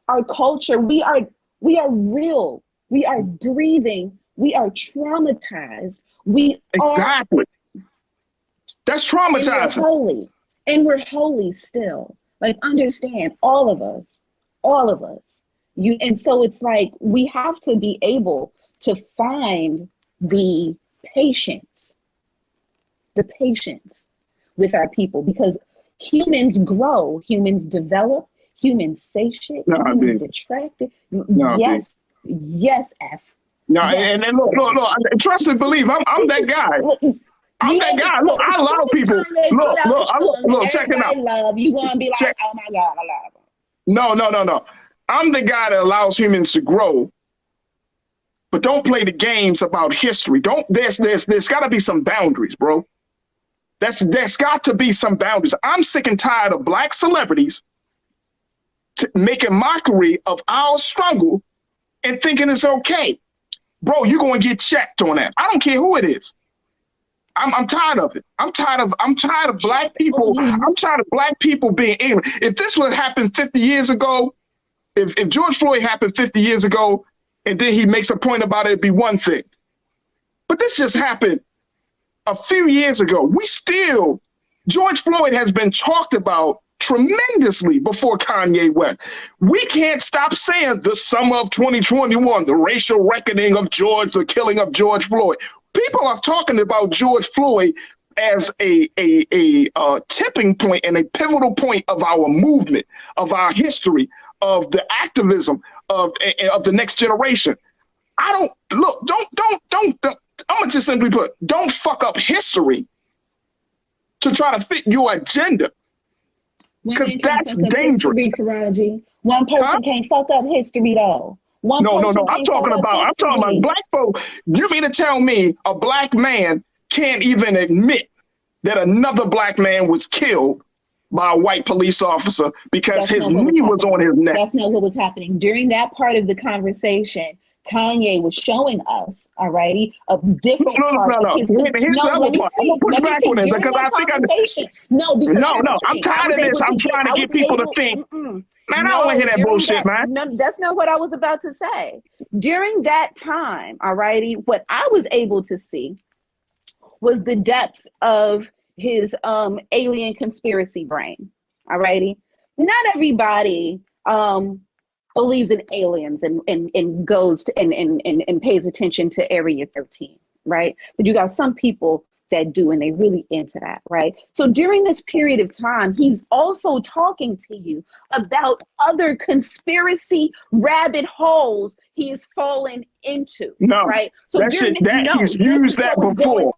our culture. We are real. We are breathing. We are traumatized. Exactly. That's traumatizing. And we're holy still. Like, understand, all of us. And so it's like we have to be able to find the patience with our people, because humans grow, humans develop, humans say shit, humans attract it. Yes, F. No, yes. And look, trust and believe, I'm that guy. I'm that guy. Look, I love people. Look, check it out. Love, you gonna be like, oh my God, I love them. No. I'm the guy that allows humans to grow, but don't play the games about history. There's got to be some boundaries, bro. There's got to be some boundaries. I'm sick and tired of black celebrities making mockery of our struggle and thinking it's okay. Bro, you're going to get checked on that. I don't care who it is. I'm tired of it. I'm tired of black people. I'm tired of black people being ignorant. If this would happen 50 years ago, if George Floyd happened 50 years ago, and then he makes a point about it, it'd be one thing. But this just happened a few years ago. George Floyd has been talked about tremendously before Kanye West. We can't stop saying the summer of 2021, the racial reckoning of the killing of George Floyd. People are talking about George Floyd as a tipping point and a pivotal point of our movement, of our history, of the activism of the next generation. I'm gonna just simply put, don't fuck up history to try to fit your agenda, because that's dangerous. History, one person can't fuck up history though. No. I'm talking about black folk. You mean to tell me a black man can't even admit that another black man was killed by a white police officer because his knee was on his neck? That's not what was happening. During that part of the conversation, Kanye was showing us, alrighty, a different part. No. Here's the other part. I'm gonna push back on it because I think I'm tired of this. I'm trying to get people to think. Man, I don't want to hear that bullshit, man. No, that's not what I was about to say. During that time, alrighty, what I was able to see was the depths of his alien conspiracy brain. Alrighty, not everybody believes in aliens and goes to and pays attention to Area 13, right? But you got some people that do, and they really into that, right? So during this period of time, he's also talking to you about other conspiracy rabbit holes he is fallen into, right? So he's used that before.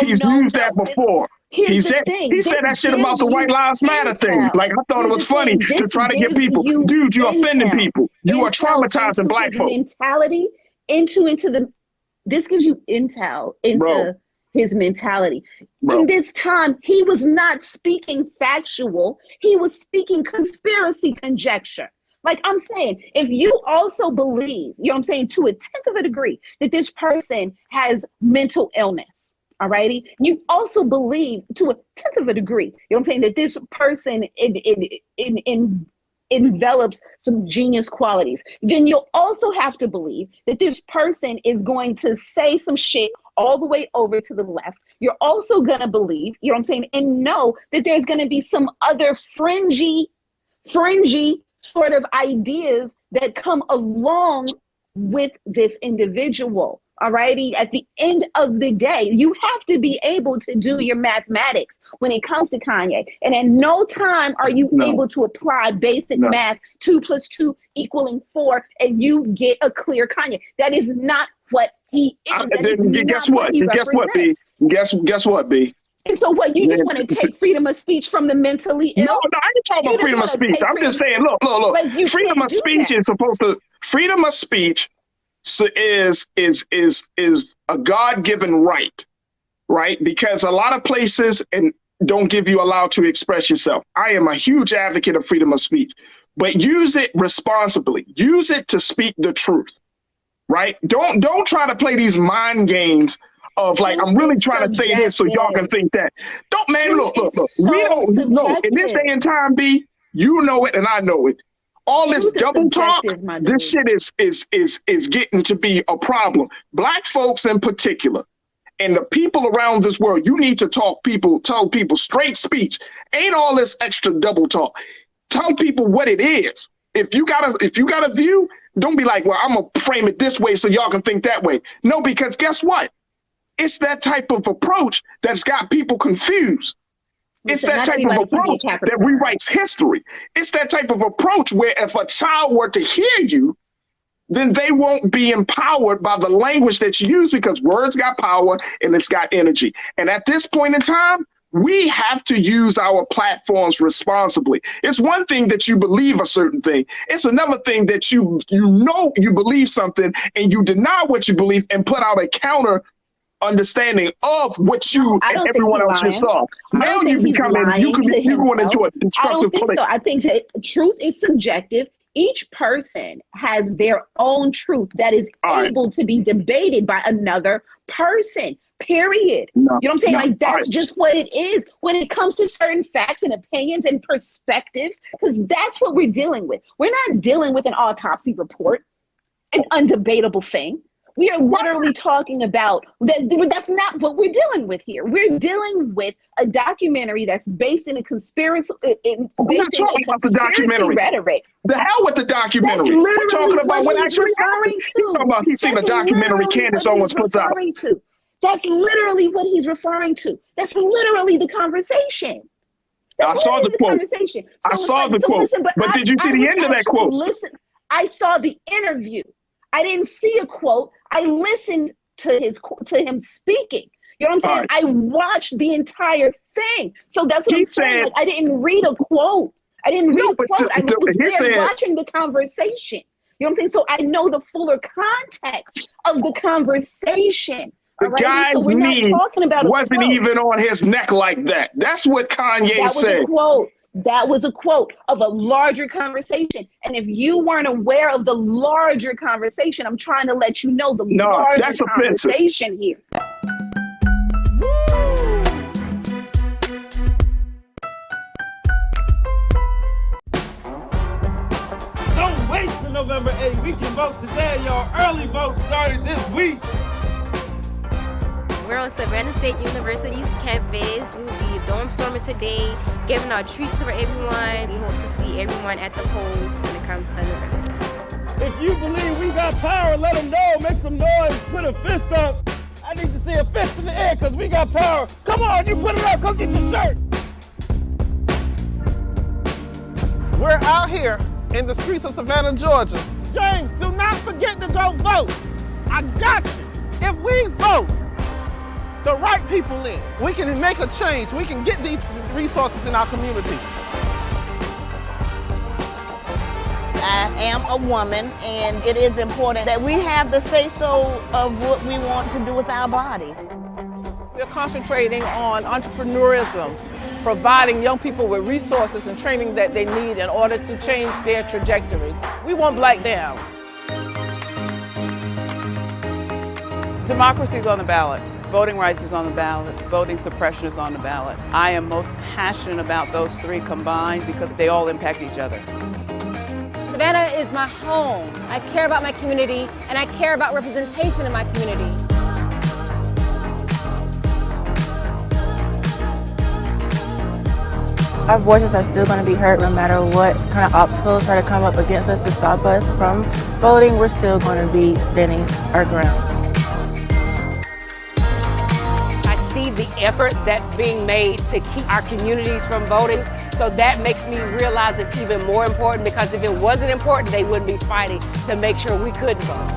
He's used that before. He said that shit about the White Lives Matter thing. Like, I thought it was funny to try to get people, dude, you're offending people. You are traumatizing black folks. Mentality this gives you intel into his mentality. In this time, he was not speaking factual. He was speaking conspiracy conjecture. Like I'm saying, if you also believe, you know what I'm saying, to a 10th of a degree that this person has mental illness, alrighty, you also believe to a 10th of a degree, you know what I'm saying, that this person envelops some genius qualities, then you'll also have to believe that this person is going to say some shit all the way over to the left. You're also going to believe, you know what I'm saying, and know that there's going to be some other fringy sort of ideas that come along with this individual. Alrighty, at the end of the day, you have to be able to do your mathematics when it comes to Kanye. And at no time are you able to apply basic math, 2 + 2 = 4, and you get a clear Kanye. That is not what he is. Guess what, B? And so what, you just want to take freedom of speech from the mentally ill? No, I ain't talking about freedom of speech. I'm just saying, look. Freedom of speech is supposed to, freedom of speech is a God-given right? Because a lot of places don't give you allowed to express yourself. I am a huge advocate of freedom of speech, but use it responsibly. Use it to speak the truth, right? Don't try to play these mind games of like, I'm really trying to say this so y'all can think that. Look. We don't know. In this day and time, B, you know it and I know it. All this double talk, this shit is getting to be a problem. Black folks in particular, and the people around this world, you need to tell people straight speech. Ain't all this extra double talk. Tell people what it is. If you got a view, don't be like, well, I'm gonna frame it this way so y'all can think that way. No, because guess what? It's that type of approach that's got people confused. It's that type of approach that rewrites history. It's that type of approach where if a child were to hear you, then they won't be empowered by the language that you use, because words got power and it's got energy. And at this point in time, we have to use our platforms responsibly. It's one thing that you believe a certain thing. It's another thing that you know you believe something and you deny what you believe and put out a counter understanding of what you and everyone else just saw. Now you becoming you going into a destructive place. So. I think that truth is subjective. Each person has their own truth that is able to be debated by another person. Period. No, you know what I'm saying? No, like that's just what it is when it comes to certain facts and opinions and perspectives, because that's what we're dealing with. We're not dealing with an autopsy report, an undebatable thing. We are literally talking about that. That's not what we're dealing with here. We're dealing with a documentary that's based in a conspiracy. I'm not talking about the documentary. Rhetoric. The hell with the documentary. We're talking about what actually happened. He's talking about he's seen a documentary Candace Owens puts out. That's literally what he's referring to. That's literally the conversation. I saw the quote. I saw the quote. But did you see the end of that quote? Listen, I saw the interview. I didn't see a quote. I listened to him speaking. You know what I'm saying? Right. I watched the entire thing. So that's what I'm saying. Like, I didn't read a quote. I didn't read a quote. I was there watching the conversation. You know what I'm saying? So I know the fuller context of the conversation. The guy's knee wasn't even on his neck like that. That's what Kanye said. That was a quote of a larger conversation. And if you weren't aware of the larger conversation, I'm trying to let you know the larger conversation here. Don't wait till November 8th. We can vote today, y'all. Early vote started this week. We're on Savannah State University's campus. We will be dorm storming today, giving out treats for everyone. We hope to see everyone at the polls when it comes to November. If you believe we got power, let them know. Make some noise. Put a fist up. I need to see a fist in the air because we got power. Come on, you put it up. Come get your shirt. We're out here in the streets of Savannah, Georgia. James, do not forget to go vote. I got you. If we vote the right people in, we can make a change. We can get these resources in our community. I am a woman, and it is important that we have the say-so of what we want to do with our bodies. We're concentrating on entrepreneurism, providing young people with resources and training that they need in order to change their trajectories. We want Black down. Democracy is on the ballot. Voting rights is on the ballot. Voting suppression is on the ballot. I am most passionate about those three combined because they all impact each other. Savannah is my home. I care about my community, and I care about representation in my community. Our voices are still going to be heard no matter what kind of obstacles try to come up against us to stop us from voting. We're still going to be standing our ground. The effort that's being made to keep our communities from voting. So that makes me realize it's even more important, because if it wasn't important, they wouldn't be fighting to make sure we couldn't vote.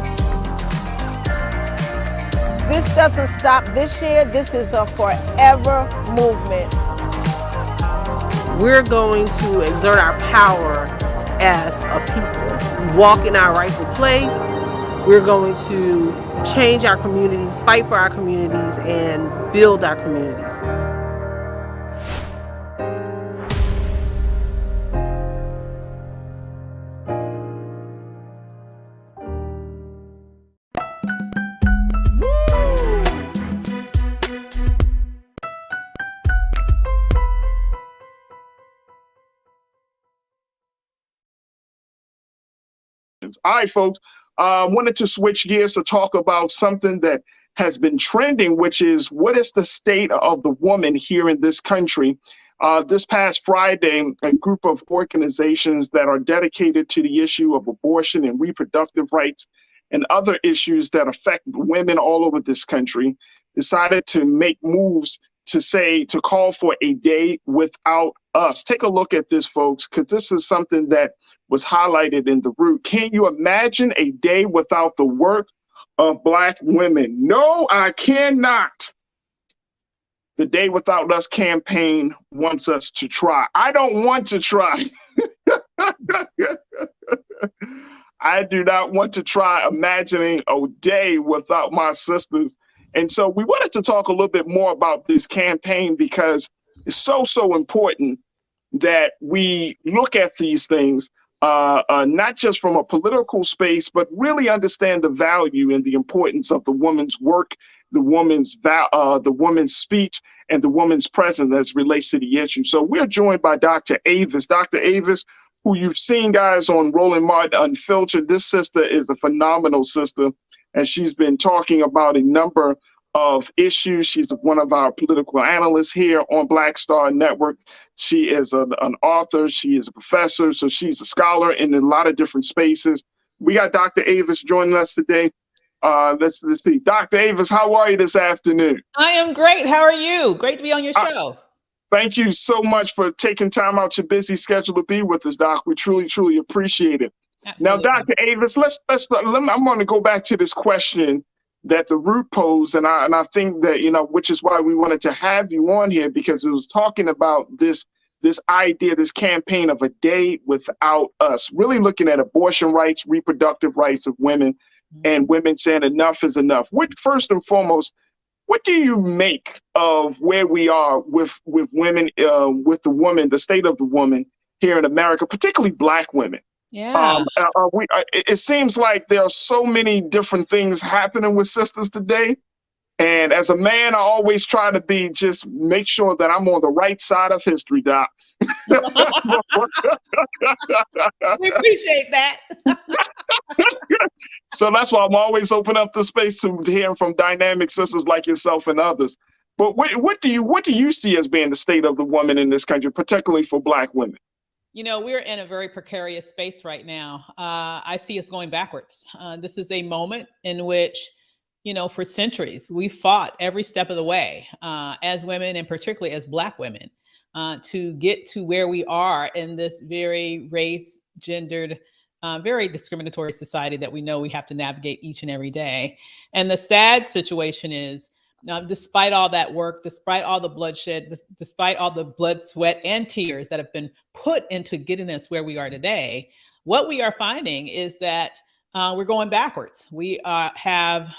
This doesn't stop this year. This is a forever movement. We're going to exert our power as a people, walk in our rightful place. We're going to change our communities, fight for our communities, and build our communities. All right, folks. Wanted to switch gears to talk about something that has been trending, which is what is the state of the woman here in this country. This past Friday, a group of organizations that are dedicated to the issue of abortion and reproductive rights and other issues that affect women all over this country decided to make moves to call for a day without us. Take a look at this, folks, because this is something that was highlighted in the root. Can you imagine a day without the work of Black women? No, I cannot. The Day Without Us campaign wants us to try. I don't want to try. I do not want to try imagining a day without my sisters. And so we wanted to talk a little bit more about this campaign because it's so important that we look at these things, not just from a political space, but really understand the value and the importance of the woman's work, the woman's speech, and the woman's presence as relates to the issue. So we're joined by Dr. Avis. Dr. Avis, who you've seen, guys, on Roland Martin Unfiltered. This sister is a phenomenal sister, and she's been talking about a number of issues. She's one of our political analysts here on Black Star Network. She is an author. She is a professor. So she's a scholar in a lot of different spaces. We got Dr. Avis joining us today. Let's see. Dr. Avis, how are you this afternoon? I am great. How are you? Great to be on your show. Thank you so much for taking time out your busy schedule to be with us, Doc. We truly appreciate it. Absolutely. Now, Dr. Avis, I'm going to go back to this question that the Root posed, and I think that, which is why we wanted to have you on here, because it was talking about this idea, this campaign of a day without us, really looking at abortion rights, reproductive rights of women, and women saying enough is enough. First and foremost, what do you make of where we are with women, with the woman, the state of the woman here in America, particularly Black women? Yeah. It seems like there are so many different things happening with sisters today. And as a man, I always try to make sure that I'm on the right side of history, Doc. We appreciate that. So that's why I'm always open up the space to hearing from dynamic sisters like yourself and others. But what do you see as being the state of the woman in this country, particularly for Black women? We're in a very precarious space right now. I see us going backwards. This is a moment in which, for centuries, we fought every step of the way as women, and particularly as Black women, to get to where we are in this very race, gendered, very discriminatory society that we know we have to navigate each and every day. And the sad situation is, despite all that work, despite all the bloodshed, despite all the blood, sweat, and tears that have been put into getting us where we are today, what we are finding is that we're going backwards. We have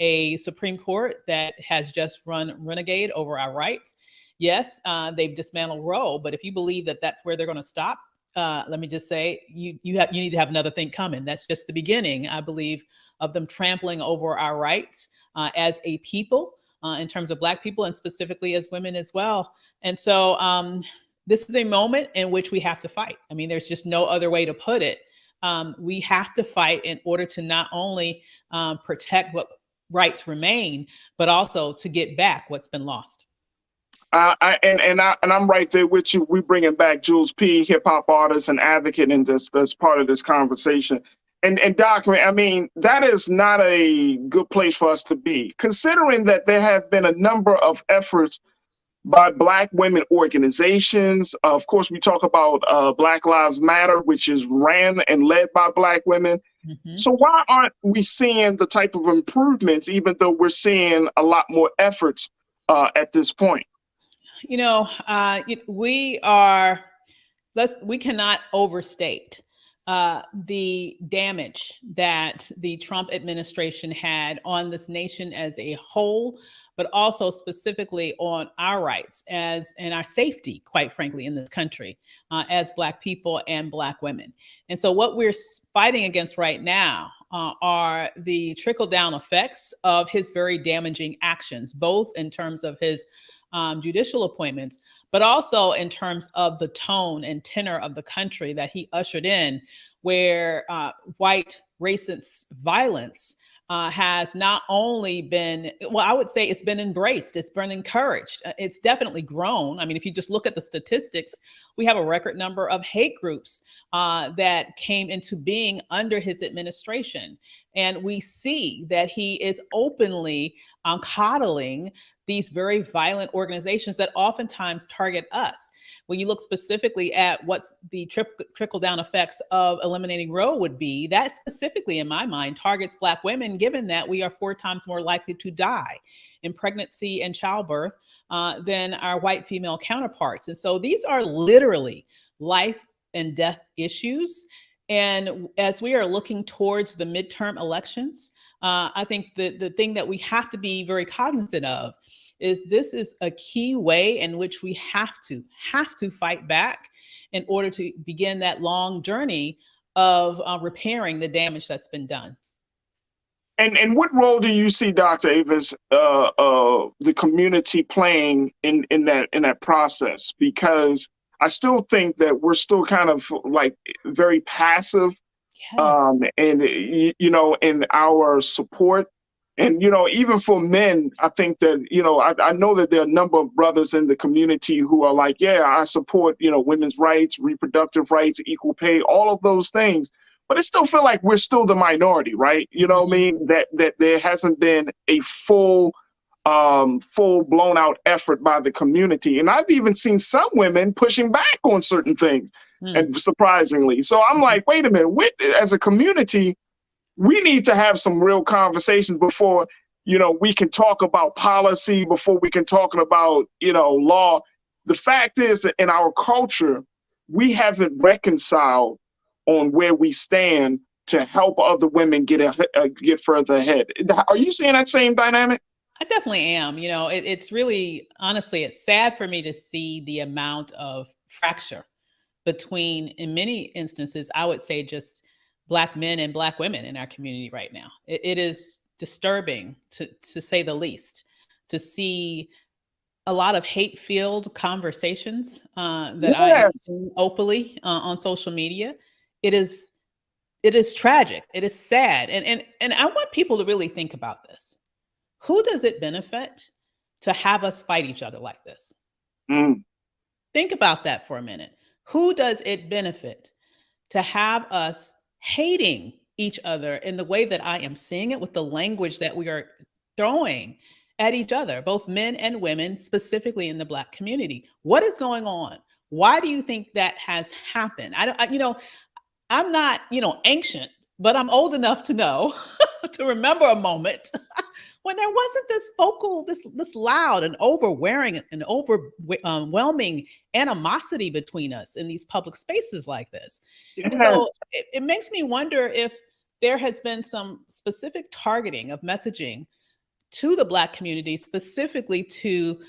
a Supreme Court that has just run renegade over our rights. Yes, they've dismantled Roe, but if you believe that that's where they're going to stop, let me just say, you need to have another thing coming. That's just the beginning, I believe, of them trampling over our rights as a people, in terms of Black people, and specifically as women as well. And so this is a moment in which we have to fight. I mean, there's just no other way to put it. We have to fight in order to not only protect what rights remain, but also to get back what's been lost. I'm right there with you. We bringing back Jules P., hip hop artist and advocate, and that's part of this conversation. And Doc, I mean, that is not a good place for us to be, considering that there have been a number of efforts by Black women organizations. Of course, we talk about Black Lives Matter, which is ran and led by Black women. Mm-hmm. So why aren't we seeing the type of improvements, even though we're seeing a lot more efforts at this point? We cannot overstate the damage that the Trump administration had on this nation as a whole, but also specifically on our rights and our safety, quite frankly, in this country as Black people and Black women. And so what we're fighting against right now are the trickle-down effects of his very damaging actions, both in terms of his judicial appointments, but also in terms of the tone and tenor of the country that he ushered in, where white racist violence has not only been, well, I would say it's been embraced, it's been encouraged, it's definitely grown. I mean, if you just look at the statistics, we have a record number of hate groups that came into being under his administration. And we see that he is openly coddling these very violent organizations that oftentimes target us. When you look specifically at what the trickle-down effects of eliminating Roe would be, that specifically, in my mind, targets Black women, given that we are 4 times more likely to die in pregnancy and childbirth than our white female counterparts. And so these are literally life and death issues. And as we are looking towards the midterm elections, I think the thing that we have to be very cognizant of is this is a key way in which we have to fight back in order to begin that long journey of repairing the damage that's been done. And what role do you see, Dr. Avis, the community playing in that process? Because I still think that we're still kind of like very passive, yes. And you know, in our support. And, you know, even for men, I think that, you know, I know that there are a number of brothers in the community who are like, yeah, I support, you know, women's rights, reproductive rights, equal pay, all of those things. But I still feel like we're still the minority, right? You know what I mean? That there hasn't been a full blown out effort by the community. And I've even seen some women pushing back on certain things, and surprisingly. So I'm like, wait a minute, as a community, we need to have some real conversations before, you know, we can talk about policy, before we can talk about, you know, law. The fact is that in our culture, we haven't reconciled on where we stand to help other women get further ahead. Are you seeing that same dynamic? I definitely am. You know, it's really, honestly, it's sad for me to see the amount of fracture between, in many instances, I would say just Black men and Black women in our community right now. It is disturbing, to say the least, to see a lot of hate-filled conversations that I am seeing openly on social media. It is tragic. It is sad. And I want people to really think about this. Who does it benefit to have us fight each other like this? Think about that for a minute. Who does it benefit to have us hating each other in the way that I am seeing it, with the language that we are throwing at each other, both men and women, specifically in the Black community? What is going on? Why do you think that has happened? I'm not, ancient, but I'm old enough to know, to remember a moment when there wasn't this vocal, this loud and overwhelming animosity between us in these public spaces like this. Yes. And so it makes me wonder if there has been some specific targeting of messaging to the Black community, specifically to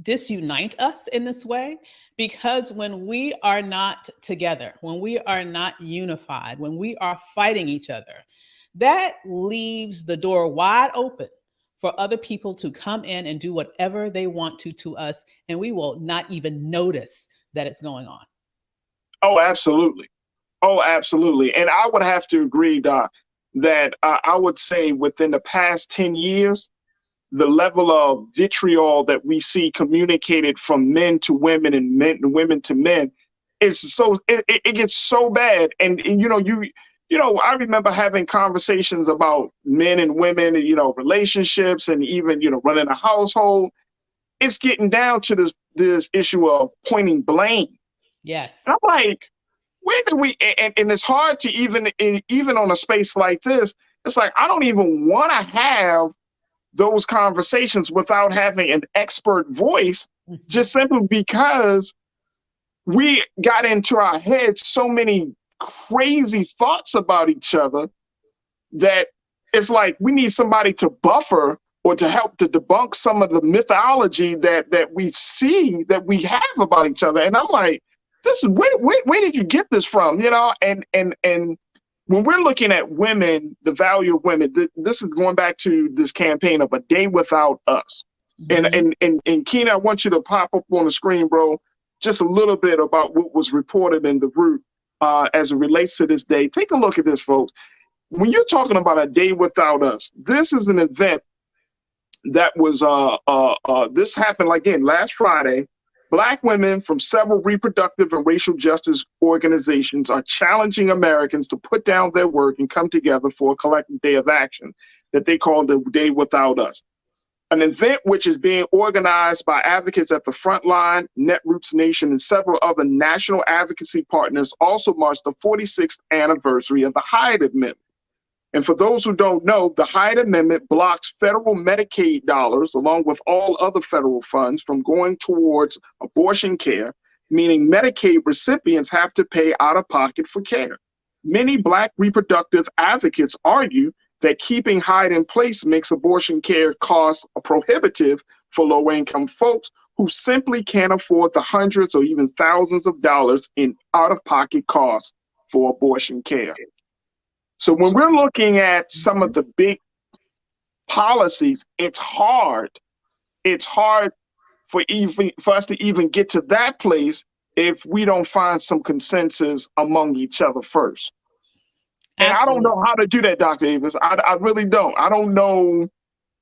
disunite us in this way. Because when we are not together, when we are not unified, when we are fighting each other, that leaves the door wide open for other people to come in and do whatever they want to us, and we will not even notice that it's going on. Oh, absolutely. Oh, absolutely. And I would have to agree, Doc, that I would say within the past 10 years, the level of vitriol that we see communicated from men to women and women to men is it gets so bad. And I remember having conversations about men and women, relationships, and even, running a household. It's getting down to this issue of pointing blame. Yes. And I'm like, where do we, and it's hard to even on a space like this, it's like, I don't even want to have those conversations without having an expert voice, just simply because we got into our heads so many crazy thoughts about each other that it's like we need somebody to buffer or to help to debunk some of the mythology that we see that we have about each other. And I'm like, where did you get this from? And when we're looking at women, the value of women, this is going back to this campaign of A Day Without Us. Mm-hmm. And Keena, I want you to pop up on the screen, bro, just a little bit about what was reported in the Root as it relates to this day. Take a look at this, folks. When you're talking about A Day Without Us, this is an event that was, this happened again last Friday. Black women from several reproductive and racial justice organizations are challenging Americans to put down their work and come together for a collective day of action that they call the Day Without Us. An event which is being organized by advocates at the Frontline, Netroots Nation, and several other national advocacy partners also marks the 46th anniversary of the Hyde Amendment. And for those who don't know, the Hyde Amendment blocks federal Medicaid dollars, along with all other federal funds, from going towards abortion care, meaning Medicaid recipients have to pay out of pocket for care. Many Black reproductive advocates argue that keeping Hyde in place makes abortion care costs prohibitive for low-income folks who simply can't afford the hundreds or even thousands of dollars in out-of-pocket costs for abortion care. So when we're looking at some of the big policies, it's hard. It's hard for us to even get to that place if we don't find some consensus among each other first. And Absolutely. I don't know how to do that, Dr. Avis. I really don't. I don't know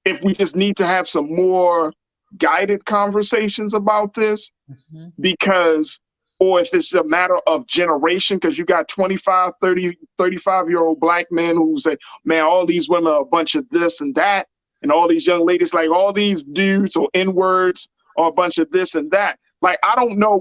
if we just need to have some more guided conversations about this, because, or if it's a matter of generation, because you got 25, 30, 35-year-old Black men who say, man, all these women are a bunch of this and that. And all these young ladies, like all these dudes or N-words are a bunch of this and that. Like, I don't know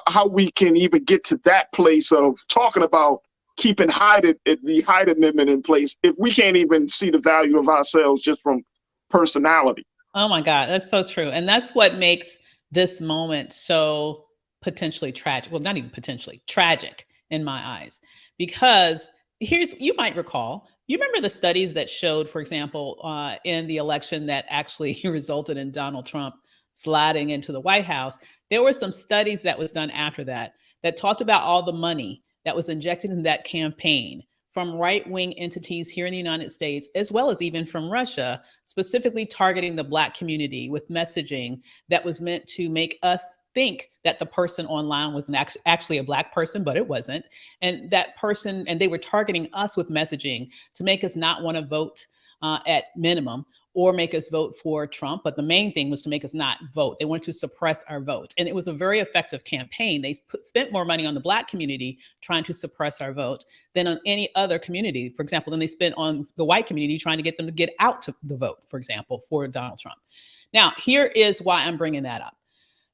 how we can even get to that place of talking about keeping the Hyde Amendment in place if we can't even see the value of ourselves just from personality. Oh my God, that's so true. And that's what makes this moment so potentially tragic. Well, not even potentially, tragic in my eyes. Because you might recall, you remember the studies that showed, for example, in the election that actually resulted in Donald Trump sliding into the White House, there were some studies that was done after that talked about all the money that was injected in that campaign from right-wing entities here in the United States, as well as even from Russia, specifically targeting the Black community with messaging that was meant to make us think that the person online was actually a Black person, but it wasn't. And that person, and they were targeting us with messaging to make us not want to vote at minimum, or make us vote for Trump. But the main thing was to make us not vote. They wanted to suppress our vote. And it was a very effective campaign. They spent more money on the Black community trying to suppress our vote than on any other community. For example, than they spent on the white community trying to get them to get out to the vote, for example, for Donald Trump. Now, here is why I'm bringing that up.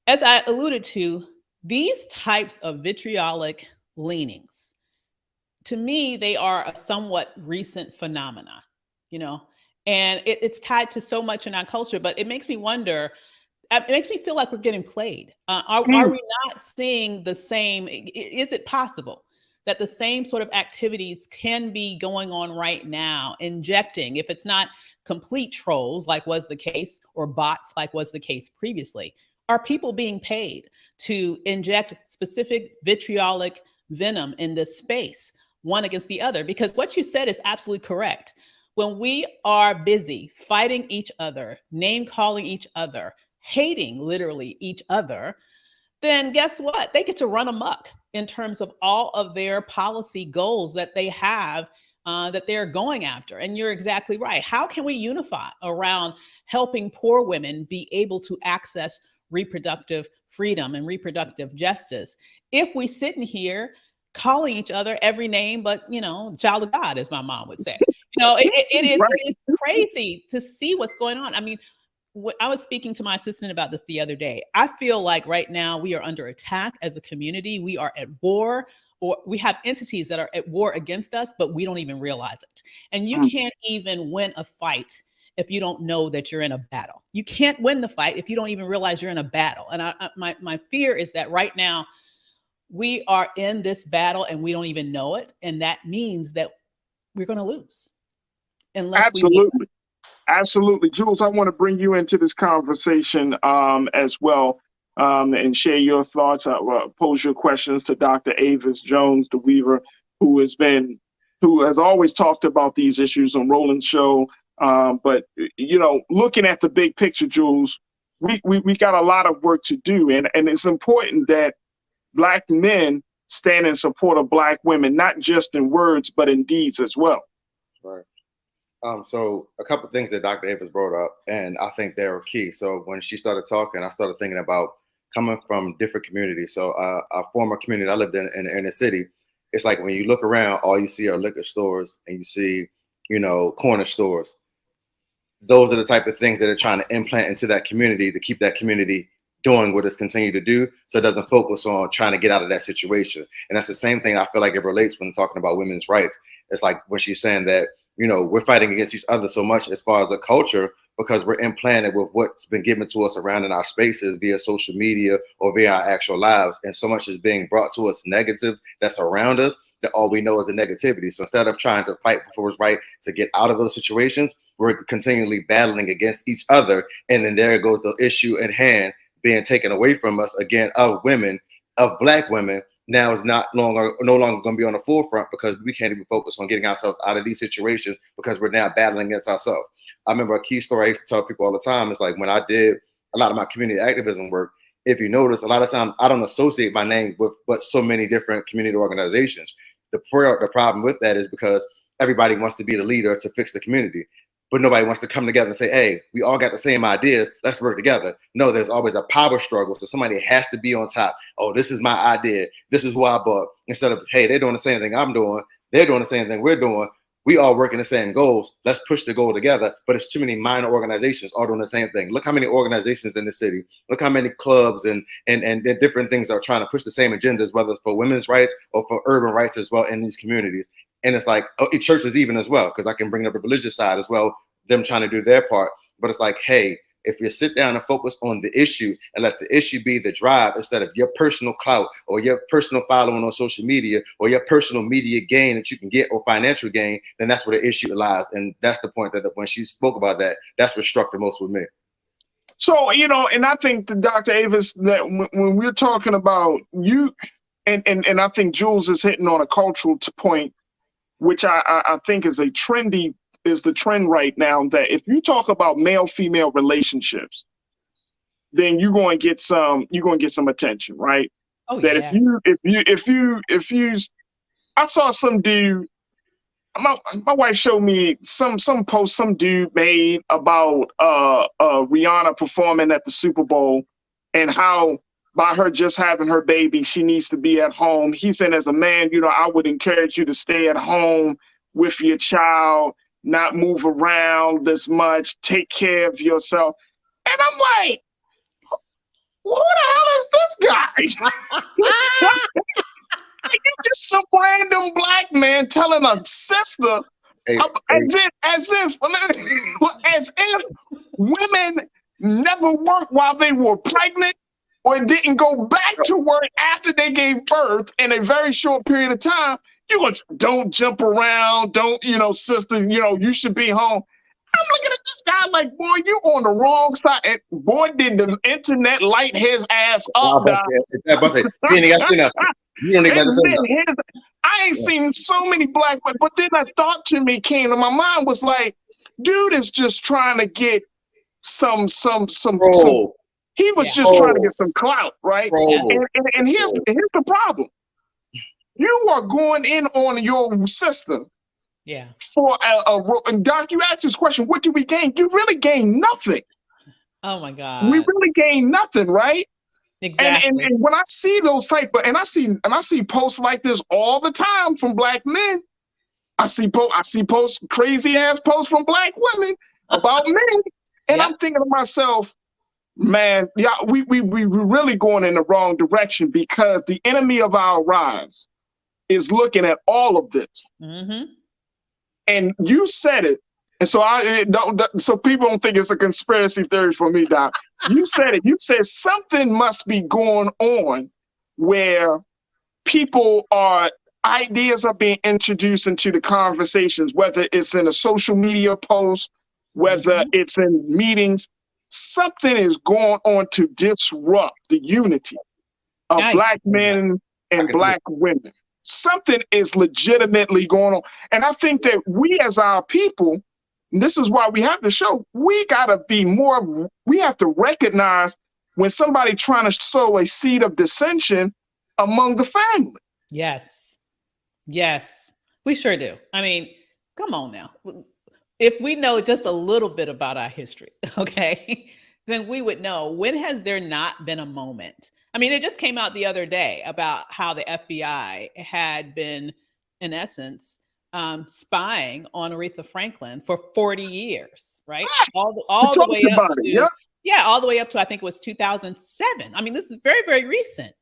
As I alluded to, these types of vitriolic leanings, to me, they are a somewhat recent phenomena, and it's tied to so much in our culture, but it makes me wonder, it makes me feel like we're getting played. Are we not seeing the same? Is it possible that the same sort of activities can be going on right now, injecting, if it's not complete trolls like was the case, or bots like was the case previously, are people being paid to inject specific vitriolic venom in this space, one against the other? Because what you said is absolutely correct. When we are busy fighting each other, name calling each other, hating literally each other, then guess what? They get to run amok in terms of all of their policy goals that they have, that they're going after. And you're exactly right. How can we unify around helping poor women be able to access reproductive freedom and reproductive justice if we sit in here calling each other every name but, child of God, as my mom would say? It is crazy to see what's going on. I mean, I was speaking to my assistant about this the other day. I feel like right now we are under attack as a community. We are at war, or we have entities that are at war against us, but we don't even realize it. And you can't even win a fight if you don't know that you're in a battle. You can't win the fight if you don't even realize you're in a battle. And my fear is that right now we are in this battle and we don't even know it. And that means that we're going to lose. Absolutely. Jules, I want to bring you into this conversation as well, and share your thoughts. Pose your questions to Dr. Avis Jones, the Weaver, who has always talked about these issues on Roland's show. But looking at the big picture, Jules, we got a lot of work to do, and it's important that Black men stand in support of Black women, not just in words but in deeds as well. Right. So a couple of things that Dr. Avis brought up, and I think they were key. So when she started talking, I started thinking about coming from different communities. So a former community I lived in the city, it's like when you look around, all you see are liquor stores and you see, corner stores. Those are the type of things that are trying to implant into that community to keep that community doing what it's continued to do, so it doesn't focus on trying to get out of that situation. And that's the same thing I feel like it relates when talking about women's rights. It's like when she's saying that, we're fighting against each other so much as far as the culture because we're implanted with what's been given to us around in our spaces via social media or via our actual lives. And so much is being brought to us negative that's around us that all we know is the negativity. So instead of trying to fight for what's right to get out of those situations, we're continually battling against each other. And then there goes the issue at hand being taken away from us again of women, of Black women. Now is no longer going to be on the forefront because we can't even focus on getting ourselves out of these situations because we're now battling against ourselves. I remember a key story I used to tell people all the time. It's like when I did a lot of my community activism work, if you notice, a lot of times I don't associate my name with but so many different community organizations. The problem with that is because everybody wants to be the leader to fix the community, but nobody wants to come together and say, hey, we all got the same ideas, let's work together. No, there's always a power struggle. So somebody has to be on top. Oh, this is my idea. This is who I bought. Instead of, hey, they're doing the same thing I'm doing. They're doing the same thing we're doing. We all working the same goals. Let's push the goal together. But it's too many minor organizations all doing the same thing. Look how many organizations in the city. Look how many clubs and different things are trying to push the same agendas, whether it's for women's rights or for urban rights as well in these communities. And it's like, churches even as well, because I can bring up the religious side as well, them trying to do their part. But it's like, hey, if you sit down and focus on the issue and let the issue be the drive instead of your personal clout or your personal following on social media or your personal media gain that you can get or financial gain, then that's where the issue lies. And that's the point that when she spoke about that, that's what struck the most with me. So, and I think that Dr. Avis, that when we're talking about you, and I think Jules is hitting on a cultural point, which I think is the trend right now, that if you talk about male-female relationships, then you're going to get some attention, right? Oh, that yeah. if you I saw some dude, my wife showed me some post some dude made about Rihanna performing at the Super Bowl and how by her just having her baby, she needs to be at home. He said, as a man, I would encourage you to stay at home with your child, not move around as much, take care of yourself. And I'm like, who the hell is this guy? You just some random Black man telling a sister as if women never worked while they were pregnant or didn't go back to work after they gave birth in a very short period of time. Don't jump around. Don't, sister, you should be home. I'm looking at this guy like, boy, you on the wrong side. And boy, did the internet light his ass up. I ain't seen so many Black men, but then a thought to me came to my mind was like, dude is just trying to get some he was just trying to get some clout, right? And here's the problem. You are going in on your sister. Yeah. For and Doc, you asked this question, what do we gain? You really gain nothing. Oh my God. We really gain nothing, right? Exactly. And when I see those type of, and I see posts like this all the time from Black men. I see posts, crazy ass posts from Black women about men. And I'm thinking to myself, man, yeah, we really going in the wrong direction because the enemy of our rise is looking at all of this. Mm-hmm. And you said it. And so so people don't think it's a conspiracy theory for me, Doc. You said it. You said something must be going on where ideas are being introduced into the conversations, whether it's in a social media post, whether it's in meetings. Something is going on to disrupt the unity of Black men and Black women. Something is legitimately going on. And I think that we as our people, and this is why we have the show, we have to recognize when somebody trying to sow a seed of dissension among the family. Yes. Yes, we sure do. I mean, come on now. If we know just a little bit about our history, okay, then we would know. When has there not been a moment? I mean, it just came out the other day about how the FBI had been, in essence, spying on Aretha Franklin for 40 years, right? All the way up to, all the way up to, I think it was 2007. I mean, this is very, very recent.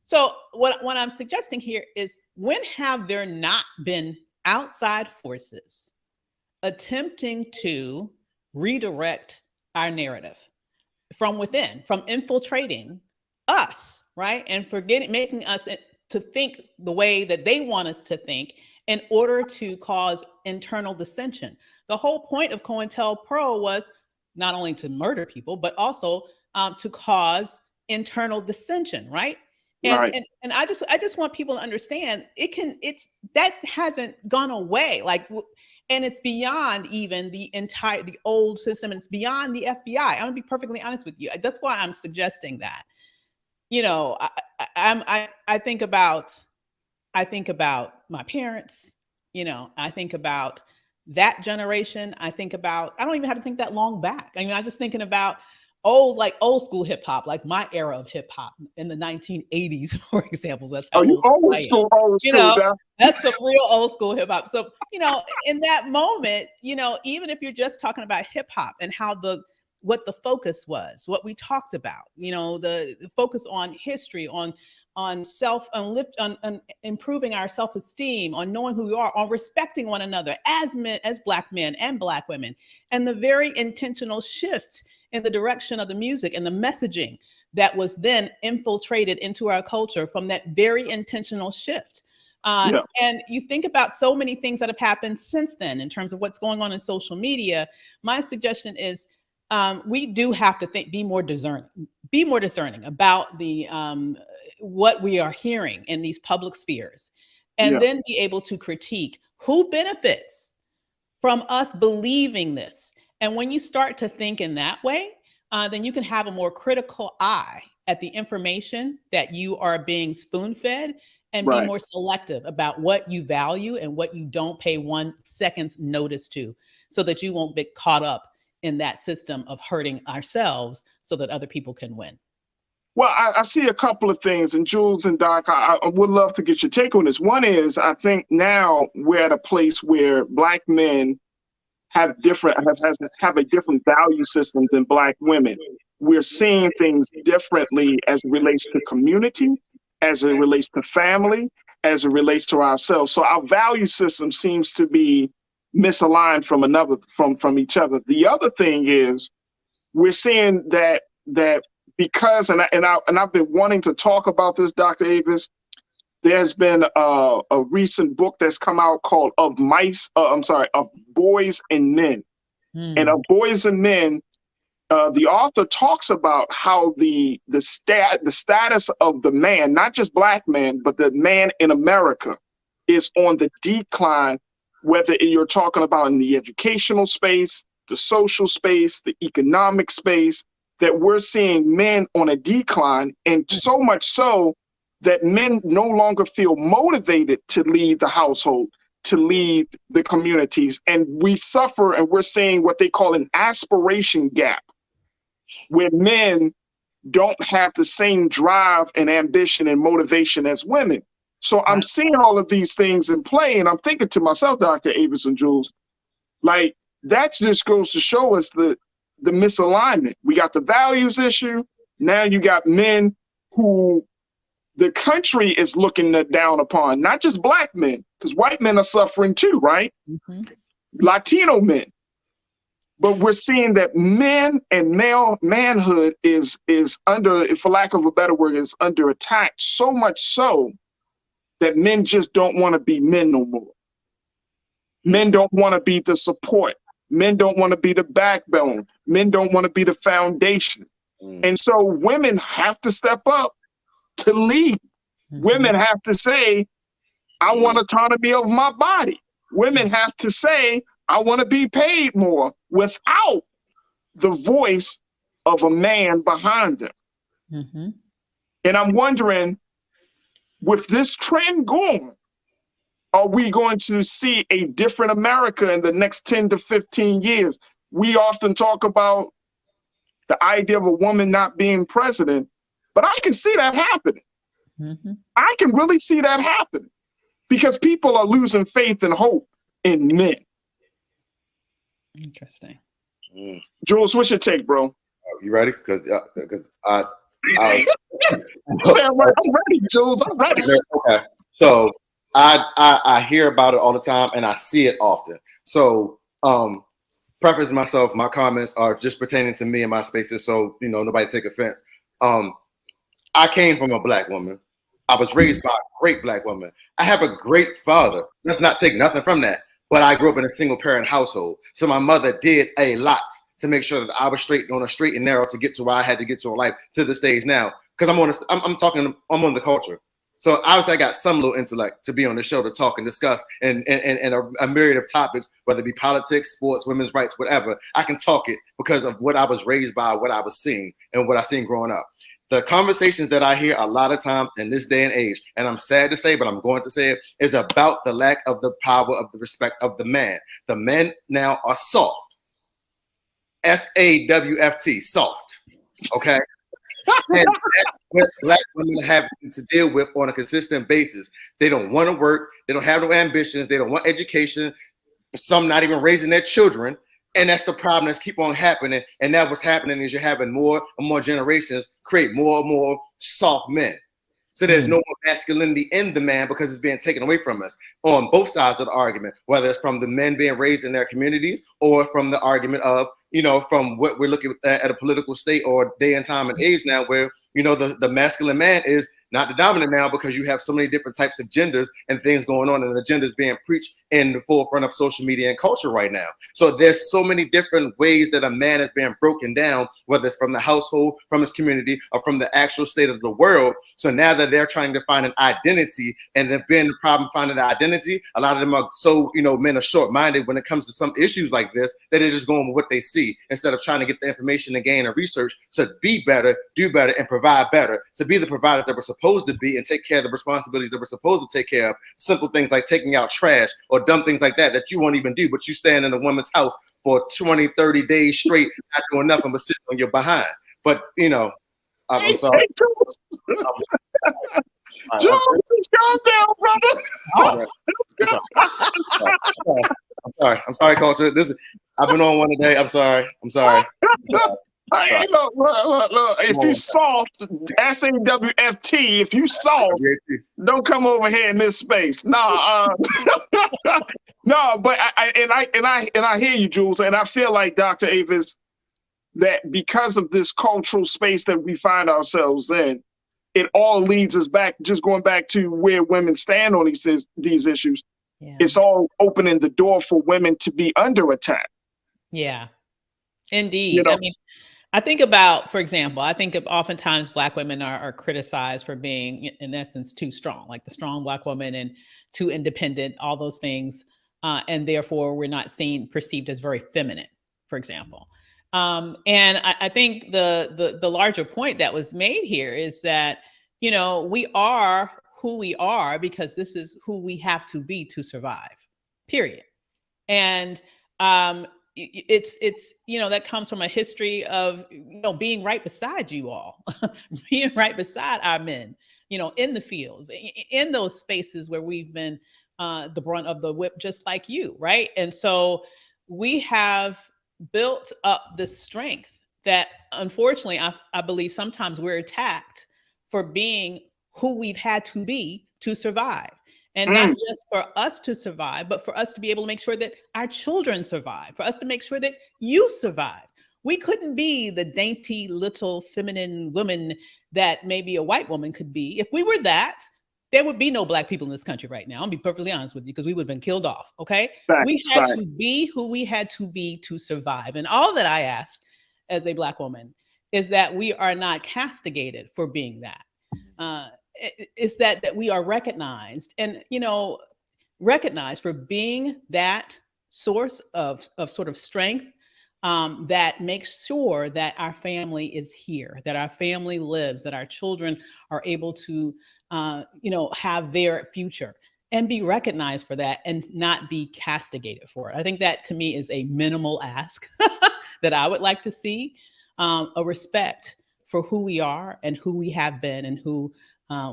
So what I'm suggesting here is, when have there not been outside forces attempting to redirect our narrative from within, from infiltrating us, right? And making us to think the way that they want us to think in order to cause internal dissension. The whole point of COINTELPRO was not only to murder people, but also to cause internal dissension, right? And I just want people to understand that hasn't gone away. Like, and it's beyond even the old system, and it's beyond the FBI. I'm gonna be perfectly honest with you. That's why I'm suggesting that. You know, I think about my parents. You know, I think about that generation. I don't even have to think that long back. I mean, I'm just thinking about old school hip hop, like my era of hip hop in the 1980s, for example. That's how old school, you know, that's some real old school hip hop. So, you know, in that moment, you know, even if you're just talking about hip hop and how what the focus was, what we talked about, you know, the focus on history, on improving our self-esteem, on knowing who we are, on respecting one another as men, as Black men and Black women, and the very intentional shift in the direction of the music and the messaging that was then infiltrated into our culture from that very intentional shift. And you think about so many things that have happened since then in terms of what's going on in social media. My suggestion is we do have to be more discerning about the what we are hearing in these public spheres, and then be able to critique who benefits from us believing this. And when you start to think in that way, then you can have a more critical eye at the information that you are being spoon-fed, and be more selective about what you value and what you don't pay 1 second's notice to, so that you won't get caught up in that system of hurting ourselves so that other people can win. Well, I see a couple of things, and Jules and Doc, I would love to get your take on this. One is, I think now we're at a place where Black men have a different value system than Black women. We're seeing things differently as it relates to community, as it relates to family, as it relates to ourselves. So our value system seems to be misaligned from each other. The other thing is, we're seeing that because, and I've been wanting to talk about this, Dr. Avis. There's been a recent book that's come out called Of Boys and Men. And Of Boys and Men, the author talks about how the status of the man, not just Black man, but the man in America, is on the decline, whether you're talking about in the educational space, the social space, the economic space, that we're seeing men on a decline, and so much so that men no longer feel motivated to lead the household, to lead the communities. And we suffer, and we're seeing what they call an aspiration gap, where men don't have the same drive and ambition and motivation as women. So I'm seeing all of these things in play, and I'm thinking to myself, Dr. Avis and Jules, like, that just goes to show us the misalignment. We got the values issue. Now you got men who the country is looking down upon, not just Black men, because white men are suffering too, right? Latino men. But we're seeing that men and manhood is under, for lack of a better word, is under attack, so much so that men just don't want to be men no more. Men don't want to be the support. Men don't want to be the backbone. Men don't want to be the foundation. And so women have to step up to lead. Women have to say, I want autonomy of my body. Women have to say, I want to be paid more, without the voice of a man behind them. And I'm wondering, with this trend going, are we going to see a different America in the next 10 to 15 years? We often talk about the idea of a woman not being president, but I can see that happening. Mm-hmm. I can really see that happening because people are losing faith and hope in men. Interesting. Jules, what's your take, bro? You ready? Because I I'm ready, Jules. I'm ready. Okay. So I hear about it all the time and I see it often. So preface myself, my comments are just pertaining to me and my spaces, so nobody take offense. I came from a black woman. I was raised by a great black woman. I have a great father. Let's not take nothing from that. But I grew up in a single parent household. So my mother did a lot to make sure that I was on a straight and narrow to get to where I had to get to in life to the stage now. Because I'm on the culture. So obviously I got some little intellect to be on the show to talk and discuss and a myriad of topics, whether it be politics, sports, women's rights, whatever. I can talk it because of what I was raised by, what I was seeing, and what I seen growing up. The conversations that I hear a lot of times in this day and age, and I'm sad to say, but I'm going to say it, is about the lack of the power of the respect of the man. The men now are soft. SAWFT, soft. Okay? And that's what black women have to deal with on a consistent basis. They don't want to work. They don't have no ambitions. They don't want education. Some not even raising their children. And that's the problem that's keep on happening. And that what's happening is you're having more and more generations create more and more soft men. So there's no more masculinity in the man because it's being taken away from us on both sides of the argument, whether it's from the men being raised in their communities or from the argument of, from what we're looking at a political state or day and time and age now where, the masculine man is not the dominant now because you have so many different types of genders and things going on and the genders being preached in the forefront of social media and culture right now. So there's so many different ways that a man is being broken down, whether it's from the household, from his community, or from the actual state of the world. So now that they're trying to find an identity and there's been the problem finding the identity, a lot of them are so, men are short-minded when it comes to some issues like this, that they're just going with what they see instead of trying to get the information and gain and research to be better, do better, and provide better, to be the providers that we're supposed to be and take care of the responsibilities that we're supposed to take care of. Simple things like taking out trash or dumb things like that you won't even do, but you stand in a woman's house for 20, 30 days straight, not doing nothing but sitting on your behind. But, I'm sorry. Jules, calm down, brother. I'm sorry, culture. I've been on one today. I'm sorry. Hey, look. If you soft, SAWFT, if you soft, don't come over here in this space. No, but I hear you, Jules, and I feel like Dr. Avis, that because of this cultural space that we find ourselves in, it all leads us back, just going back to where women stand on these issues. Yeah. It's all opening the door for women to be under attack. Yeah, indeed. I mean, I think about, for example, oftentimes Black women are criticized for being, in essence, too strong, like the strong Black woman and too independent, all those things. And therefore, we're not perceived as very feminine, for example. And I think the larger point that was made here is that, we are who we are because this is who we have to be to survive, period. And it's that comes from a history of being right beside you all, being right beside our men, in the fields, in those spaces where we've been the brunt of the whip, just like you, right? And so we have built up this strength that, unfortunately, I believe sometimes we're attacked for being who we've had to be to survive. And not just for us to survive, but for us to be able to make sure that our children survive, for us to make sure that you survive. We couldn't be the dainty little feminine woman that maybe a white woman could be. If we were that, there would be no Black people in this country right now. I'll be perfectly honest with you, because we would have been killed off, okay? We had to be who we had to be to survive. And all that I ask as a Black woman is that we are not castigated for being that. Is that we are recognized and, recognized for being that source of sort of strength that makes sure that our family is here, that our family lives, that our children are able to, have their future and be recognized for that and not be castigated for it. I think that to me is a minimal ask that I would like to see. a respect for who we are and who we have been and who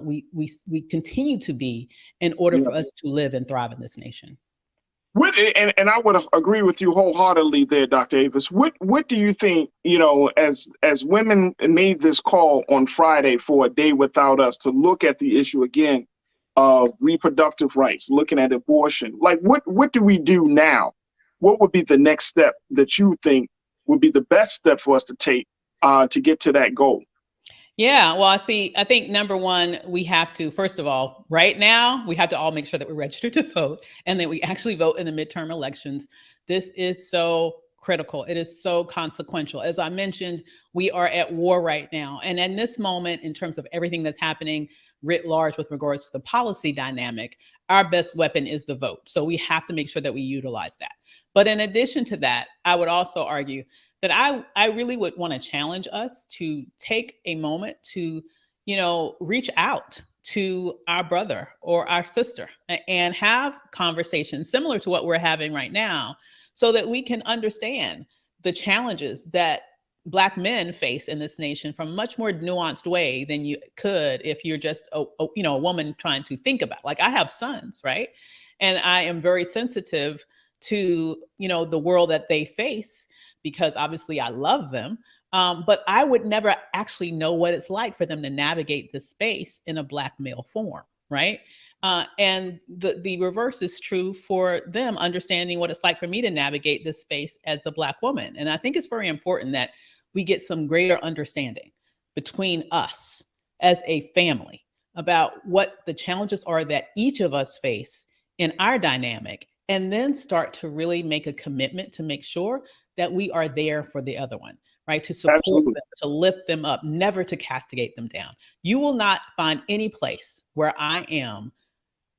we continue to be in order for us to live and thrive in this nation. And I would agree with you wholeheartedly there, Dr. Avis. What do you think, as women made this call on Friday for a day without us to look at the issue again of reproductive rights, looking at abortion, like what do we do now? What would be the next step that you think would be the best step for us to take to get to that goal? Yeah, well, I think number one, we have to, first of all, right now, we have to all make sure that we're registered to vote and that we actually vote in the midterm elections. This is so critical. It is so consequential. As I mentioned, we are at war right now. And in this moment, in terms of everything that's happening writ large with regards to the policy dynamic, our best weapon is the vote. So we have to make sure that we utilize that. But in addition to that, I would also argue that I really would want to challenge us to take a moment to, reach out to our brother or our sister and have conversations similar to what we're having right now so that we can understand the challenges that Black men face in this nation from a much more nuanced way than you could if you're just a woman trying to think about. Like, I have sons, right? And I am very sensitive to, the world that they face, because obviously I love them, but I would never actually know what it's like for them to navigate the space in a Black male form, right? And the reverse is true for them, understanding what it's like for me to navigate this space as a Black woman. And I think it's very important that we get some greater understanding between us as a family about what the challenges are that each of us face in our dynamic, and then start to really make a commitment to make sure that we are there for the other one, right? To support them, to lift them up, never to castigate them down. You will not find any place where I am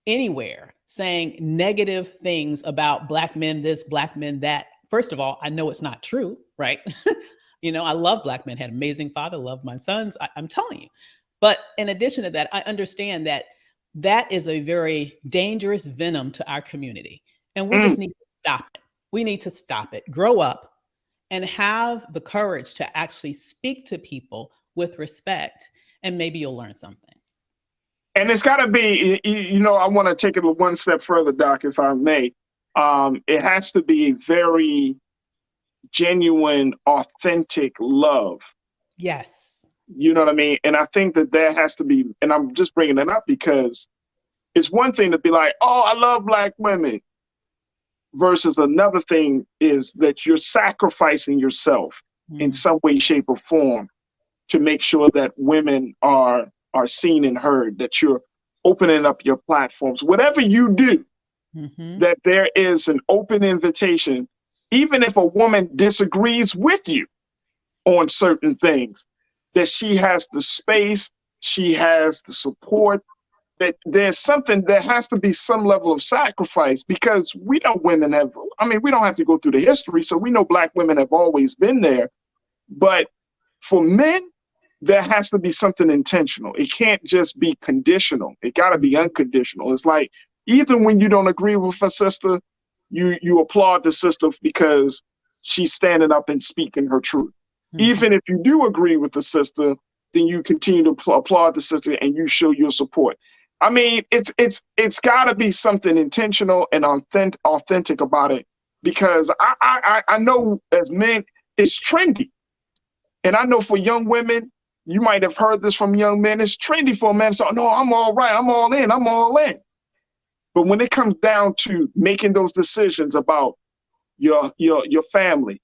anywhere saying negative things about Black men, this, Black men, that. First of all, I know it's not true, right? I love Black men, had an amazing father, love my sons, I'm telling you. But in addition to that, I understand that that is a very dangerous venom to our community. And we just need to stop it. We need to stop it, grow up, and have the courage to actually speak to people with respect, and maybe you'll learn something. And it's got to be, I want to take it one step further, Doc, if I may. It has to be very genuine, authentic love. Yes. You know what I mean? And I think that there has to be, and I'm just bringing it up because it's one thing to be like, oh, I love Black women, versus another thing is that you're sacrificing yourself in some way, shape, or form to make sure that women are seen and heard, that you're opening up your platforms. Whatever you do, that there is an open invitation, even if a woman disagrees with you on certain things, that she has the space, she has the support, that there's something, there has to be some level of sacrifice, because we know women have, we don't have to go through the history, so we know Black women have always been there. But for men, there has to be something intentional. It can't just be conditional. It got to be unconditional. It's like, even when you don't agree with a sister, you applaud the sister because she's standing up and speaking her truth. Even if you do agree with the sister, then you continue to applaud the sister and you show your support. It's got to be something intentional and authentic about it, because I know as men, it's trendy. And I know for young women, you might have heard this from young men, it's trendy for a man to say, no, I'm all right, I'm all in, I'm all in. But when it comes down to making those decisions about your family,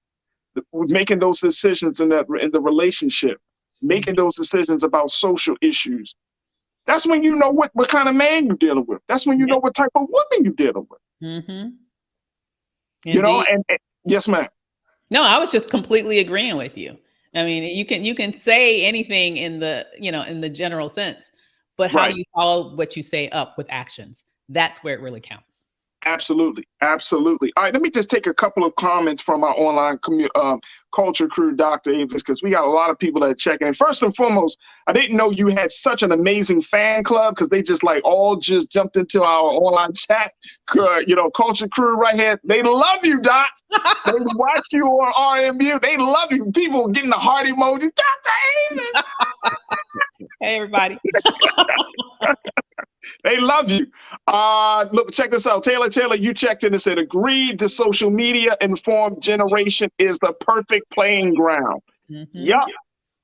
making those decisions in the relationship, making those decisions about social issues, that's when you know what kind of man you're dealing with. That's when you know what type of woman you're dealing with. And yes, ma'am. No, I was just completely agreeing with you. I mean, you can say anything in the, in the general sense, but how do you follow what you say up with actions? That's where it really counts. Absolutely. Absolutely. All right, let me just take a couple of comments from our online culture crew, Dr. Avis, because we got a lot of people that are checking in. First and foremost, I didn't know you had such an amazing fan club because they just all jumped into our online chat. Culture crew right here. They love you, Doc. They watch you on RMU. They love you. People getting the heart emoji. Dr. Avis. Hey, everybody. They love you. Look, check this out. Taylor, you checked in and said, agreed, the social media informed generation is the perfect playing ground. Yup.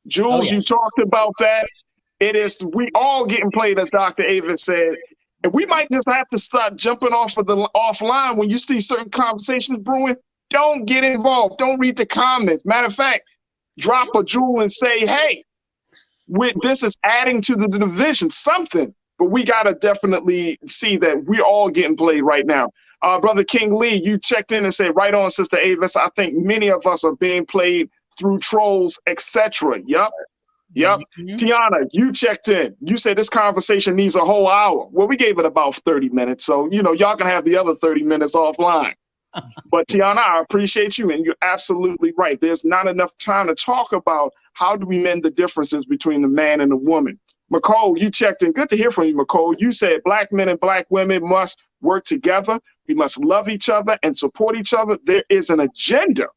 Jules, you talked about that. It is, we all getting played, as Dr. Avis said. And we might just have to start jumping off of the offline when you see certain conversations brewing. Don't get involved. Don't read the comments. Matter of fact, drop a jewel and say, hey, this is adding to the division, something. But we got to definitely see that we're all getting played right now. Brother King Lee, you checked in and said, right on, Sister Avis. I think many of us are being played through trolls, etc. Yep. Tiana, you checked in. You said this conversation needs a whole hour. Well, we gave it about 30 minutes. So, y'all can have the other 30 minutes offline. But Tiana, I appreciate you. And you're absolutely right. There's not enough time to talk about how do we mend the differences between the man and the woman. McCole, you checked in. Good to hear from you, McCole. You said Black men and Black women must work together. We must love each other and support each other. There is an agenda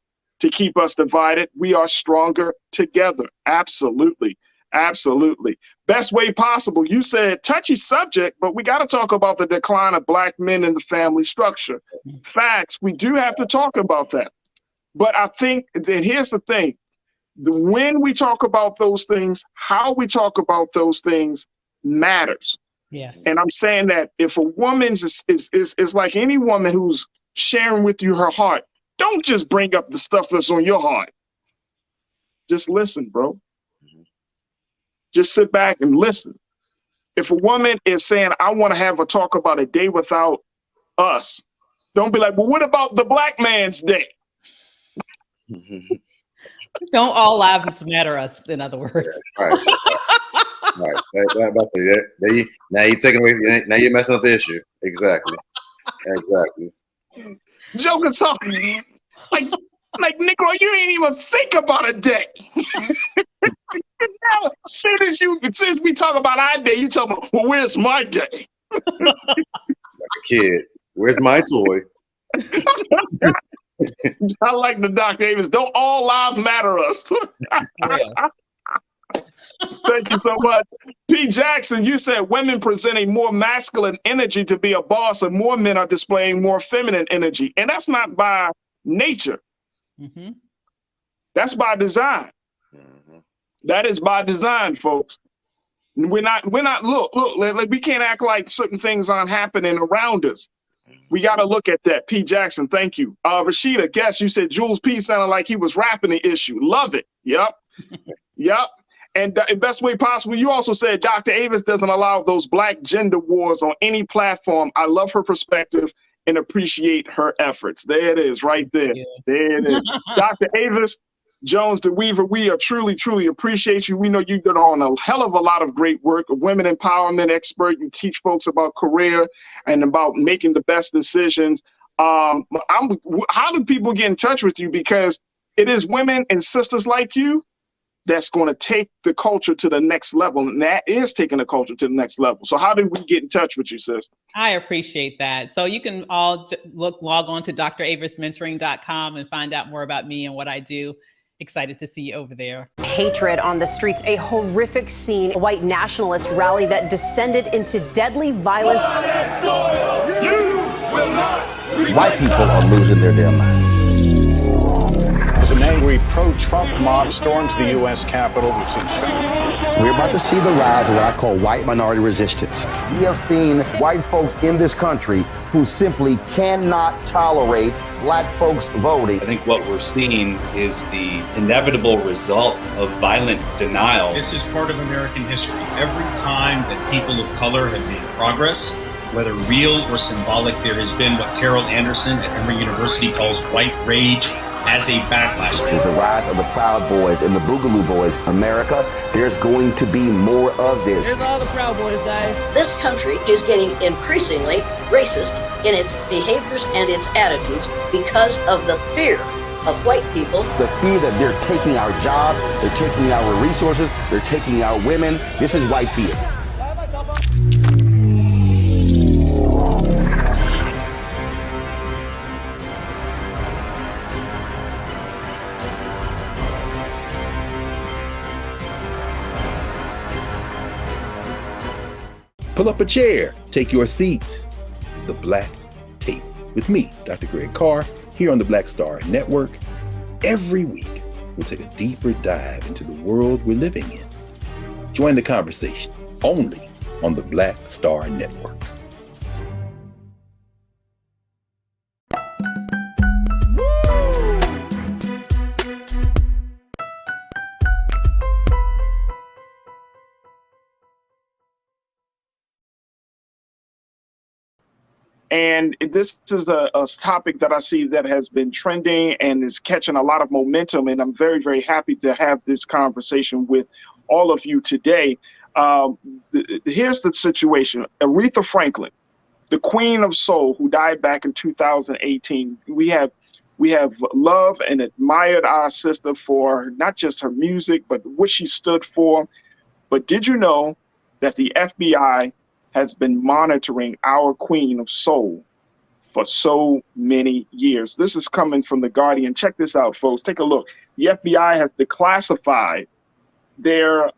to keep us divided. We are stronger together. Absolutely. Absolutely. Best way possible. You said touchy subject, but we got to talk about the decline of Black men in the family structure. Facts. We do have to talk about that. But I think, and here's the thing. When we talk about those things, how we talk about those things matters. Yes. And I'm saying that if a woman is like any woman who's sharing with you her heart, don't just bring up the stuff that's on your heart. Just listen, bro. Just sit back and listen. If a woman is saying, I want to have a talk about a day without us, don't be like, well, what about the Black man's day? Don't all lives matter us, in other words. Right. Now you're taking away. Now you're messing up the issue. Exactly. Joker talking like Negro, you ain't even think about a day. Now, as soon as we talk about our day, you talk about, well, where's my day? Like a kid, where's my toy? I like the Dr. Davis. Don't all lives matter us. Thank you so much. P. Jackson, you said women present a more masculine energy to be a boss, and more men are displaying more feminine energy. And that's not by nature. That's by design. That is by design, folks. We're not, look, we can't act like certain things aren't happening around us. We got to look at that. P. Jackson, thank you. Rashida, guess you said Jules P. sounded like he was rapping the issue. Love it. Yep. And best way possible, you also said Dr. Avis doesn't allow those Black gender wars on any platform. I love her perspective and appreciate her efforts. There it is, right there. There it is. Dr. Avis Jones the Weaver, we are truly, truly appreciate you. We know you've done on a hell of a lot of great work. A women empowerment expert. You teach folks about career and about making the best decisions. How do people get in touch with you? Because it is women and sisters like you that's going to take the culture to the next level. And that is taking the culture to the next level. So how do we get in touch with you, sis? I appreciate that. So you can all log on to dravismentoring.com and find out more about me and what I do. Excited to see you over there. Hatred on the streets, a horrific scene, a white nationalist rally that descended into deadly violence. White people are losing their damn minds. As an angry pro-Trump mob storms the U.S. Capitol, we've seen We're about to see the rise of what I call white minority resistance. We have seen white folks in this country who simply cannot tolerate Black folks voting. I think what we're seeing is the inevitable result of violent denial. This is part of American history. Every time that people of color have made progress, whether real or symbolic, there has been what Carol Anderson at Emory University calls white rage. as a backlash. This is the rise of the Proud Boys and the Boogaloo Boys. America, there's going to be more of this. Here's all the Proud Boys, guys. This country is getting increasingly racist in its behaviors and its attitudes because of the fear of white people. The fear that they're taking our jobs, they're taking our resources, they're taking our women. This is white fear. Pull up a chair, take your seat. The Black Tape with me, Dr. Greg Carr, here on the Black Star Network. Every week, we'll take a deeper dive into the world we're living in. Join the conversation only on the Black Star Network. And this is a topic that I see that has been trending and is catching a lot of momentum. And I'm very, very happy to have this conversation with all of you today. Here's the situation. Aretha Franklin, the Queen of Soul, who died back in 2018. We have loved and admired our sister for not just her music, but what she stood for. But did you know that the FBI has been monitoring our Queen of Soul for so many years? This is coming from The Guardian. Check this out, folks. Take a look. The FBI has declassified their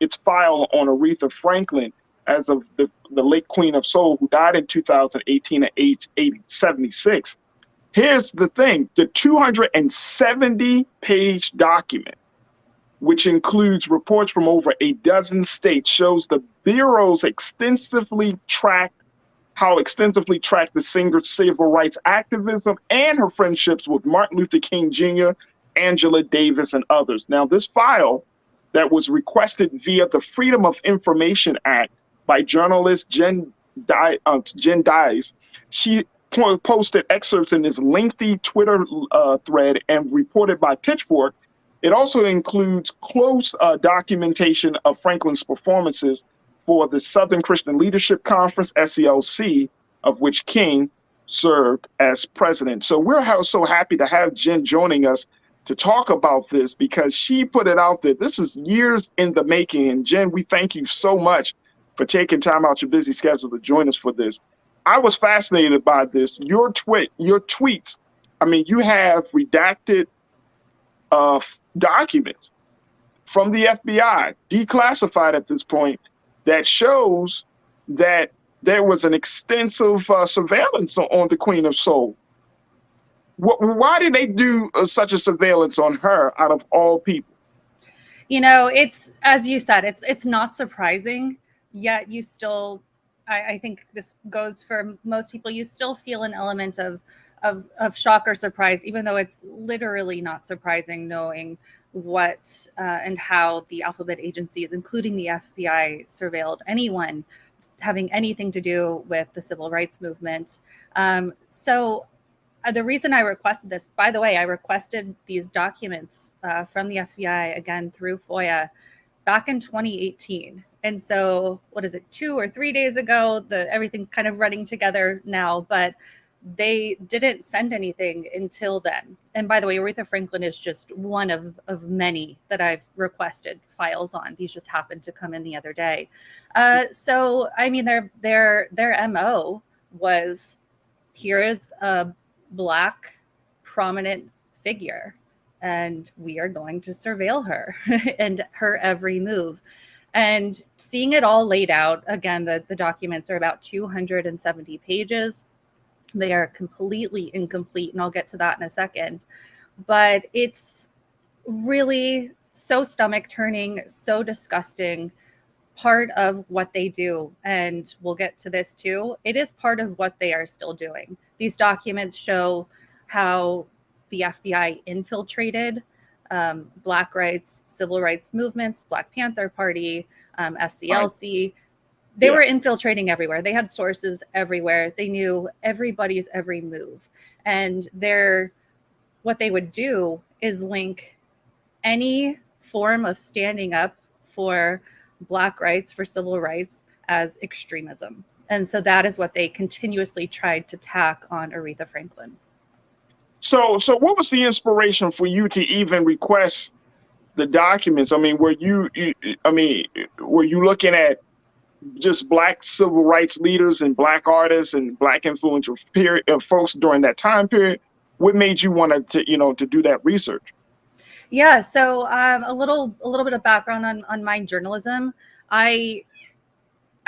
its file on Aretha Franklin as of the late Queen of Soul, who died in 2018 at age 76. Here's the thing. The 270-page document, which includes reports from over a dozen states, shows the Bureau's extensively tracked the singer's civil rights activism and her friendships with Martin Luther King Jr., Angela Davis, and others. Now, this file that was requested via the Freedom of Information Act by journalist Jen Dies, she posted excerpts in this lengthy Twitter thread and reported by Pitchfork. It also includes close documentation of Franklin's performances for the Southern Christian Leadership Conference, SCLC, of which King served as president. So we're so happy to have Jen joining us to talk about this, because she put it out there. This is years in the making. And Jen, we thank you so much for taking time out your busy schedule to join us for this. I was fascinated by this. Your tweets. I mean, you have redacted documents from the FBI, declassified at this point, that shows that there was an extensive surveillance on the Queen of Soul. Why did they do such a surveillance on her out of all people? You know, it's, as you said, it's not surprising, yet you still, I think this goes for most people, you still feel an element of shock or surprise, even though it's literally not surprising knowing what and how the alphabet agencies, including the FBI, surveilled anyone having anything to do with the civil rights movement. So the reason I requested this, by the way, I requested these documents from the FBI, again, through FOIA back in 2018. And so, what is it, 2 or 3 days ago, everything's kind of running together now, but they didn't send anything until then. And by the way, Aretha Franklin is just one of many that I've requested files on. These just happened to come in the other day. So, I mean, their MO was, here is a Black prominent figure, and we are going to surveil her and her every move. And seeing it all laid out, again, the documents are about 270 pages. They are completely incomplete, and I'll get to that in a second. But it's really so stomach-turning, so disgusting, part of what they do. And we'll get to this too. It is part of what they are still doing. These documents show how the FBI infiltrated Black rights, civil rights movements, Black Panther Party, SCLC. They were infiltrating everywhere. They had sources everywhere. They knew everybody's every move. And their what they would do is link any form of standing up for Black rights, for civil rights, as extremism. And so that is what they continuously tried to tack on Aretha Franklin. So what was the inspiration for you to even request the documents? I mean, were you looking at just Black civil rights leaders and Black artists and Black influential folks during that time period? What made you want to do that research? Yeah, so a little bit of background on my journalism.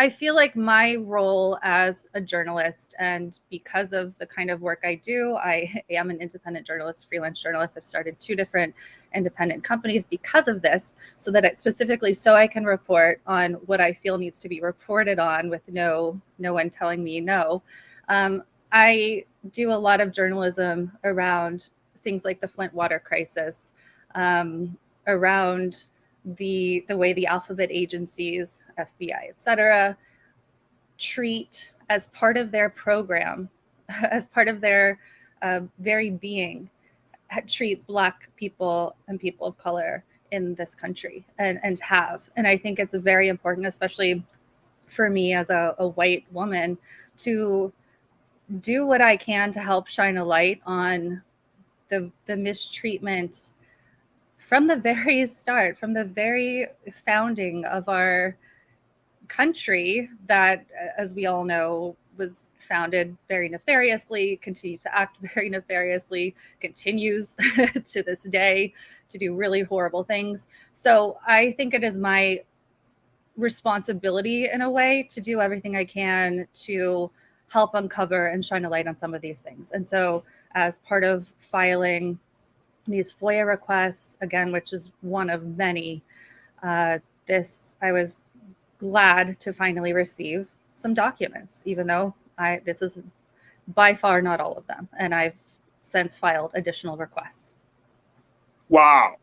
I feel like my role as a journalist, and because of the kind of work I do, I am an independent journalist, freelance journalist. I've started 2 different independent companies because of this, so that I can report on what I feel needs to be reported on with no one telling me no. I do a lot of journalism around things like the Flint water crisis, around the way the alphabet agencies, FBI, etc., treat as part of their program, as part of their very being, treat Black people and people of color in this country and have. And I think it's very important, especially for me as a white woman, to do what I can to help shine a light on the mistreatment from the very start, from the very founding of our country that, as we all know, was founded very nefariously, continued to act very nefariously, continues to this day to do really horrible things. So I think it is my responsibility in a way to do everything I can to help uncover and shine a light on some of these things. And so as part of filing these FOIA requests, again, which is one of many, I was glad to finally receive some documents, even though this is by far not all of them. And I've since filed additional requests. Wow.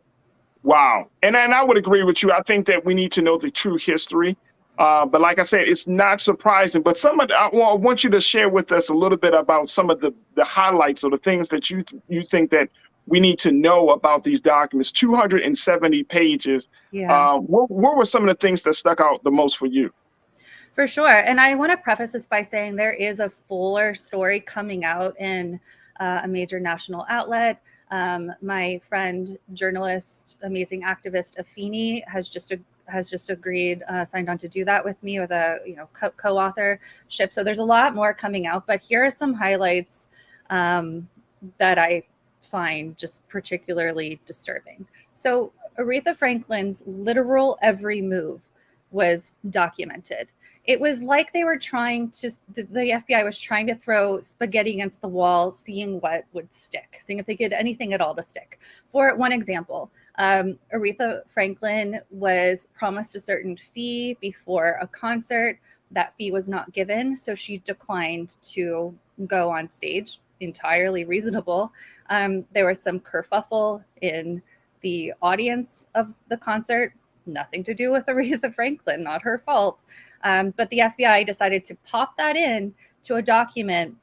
And I would agree with you. I think that we need to know the true history. But like I said, it's not surprising. But I want you to share with us a little bit about some of the highlights or the things that you think that we need to know about these documents. 270 pages. Yeah. What were some of the things that stuck out the most for you? For sure. And I want to preface this by saying there is a fuller story coming out in a major national outlet. My friend, journalist, amazing activist Afeni has just agreed, signed on to do that with me with a co-authorship. So there's a lot more coming out, but here are some highlights that I find just particularly disturbing. So Aretha Franklin's literal every move was documented. It was like they were the FBI was trying to throw spaghetti against the wall, seeing what would stick, seeing if they could anything at all to stick. For one example, Aretha Franklin was promised a certain fee before a concert. That fee was not given, so she declined to go on stage. Entirely reasonable. There was some kerfuffle in the audience of the concert, nothing to do with Aretha Franklin, not her fault. But the FBI decided to pop that in to a document,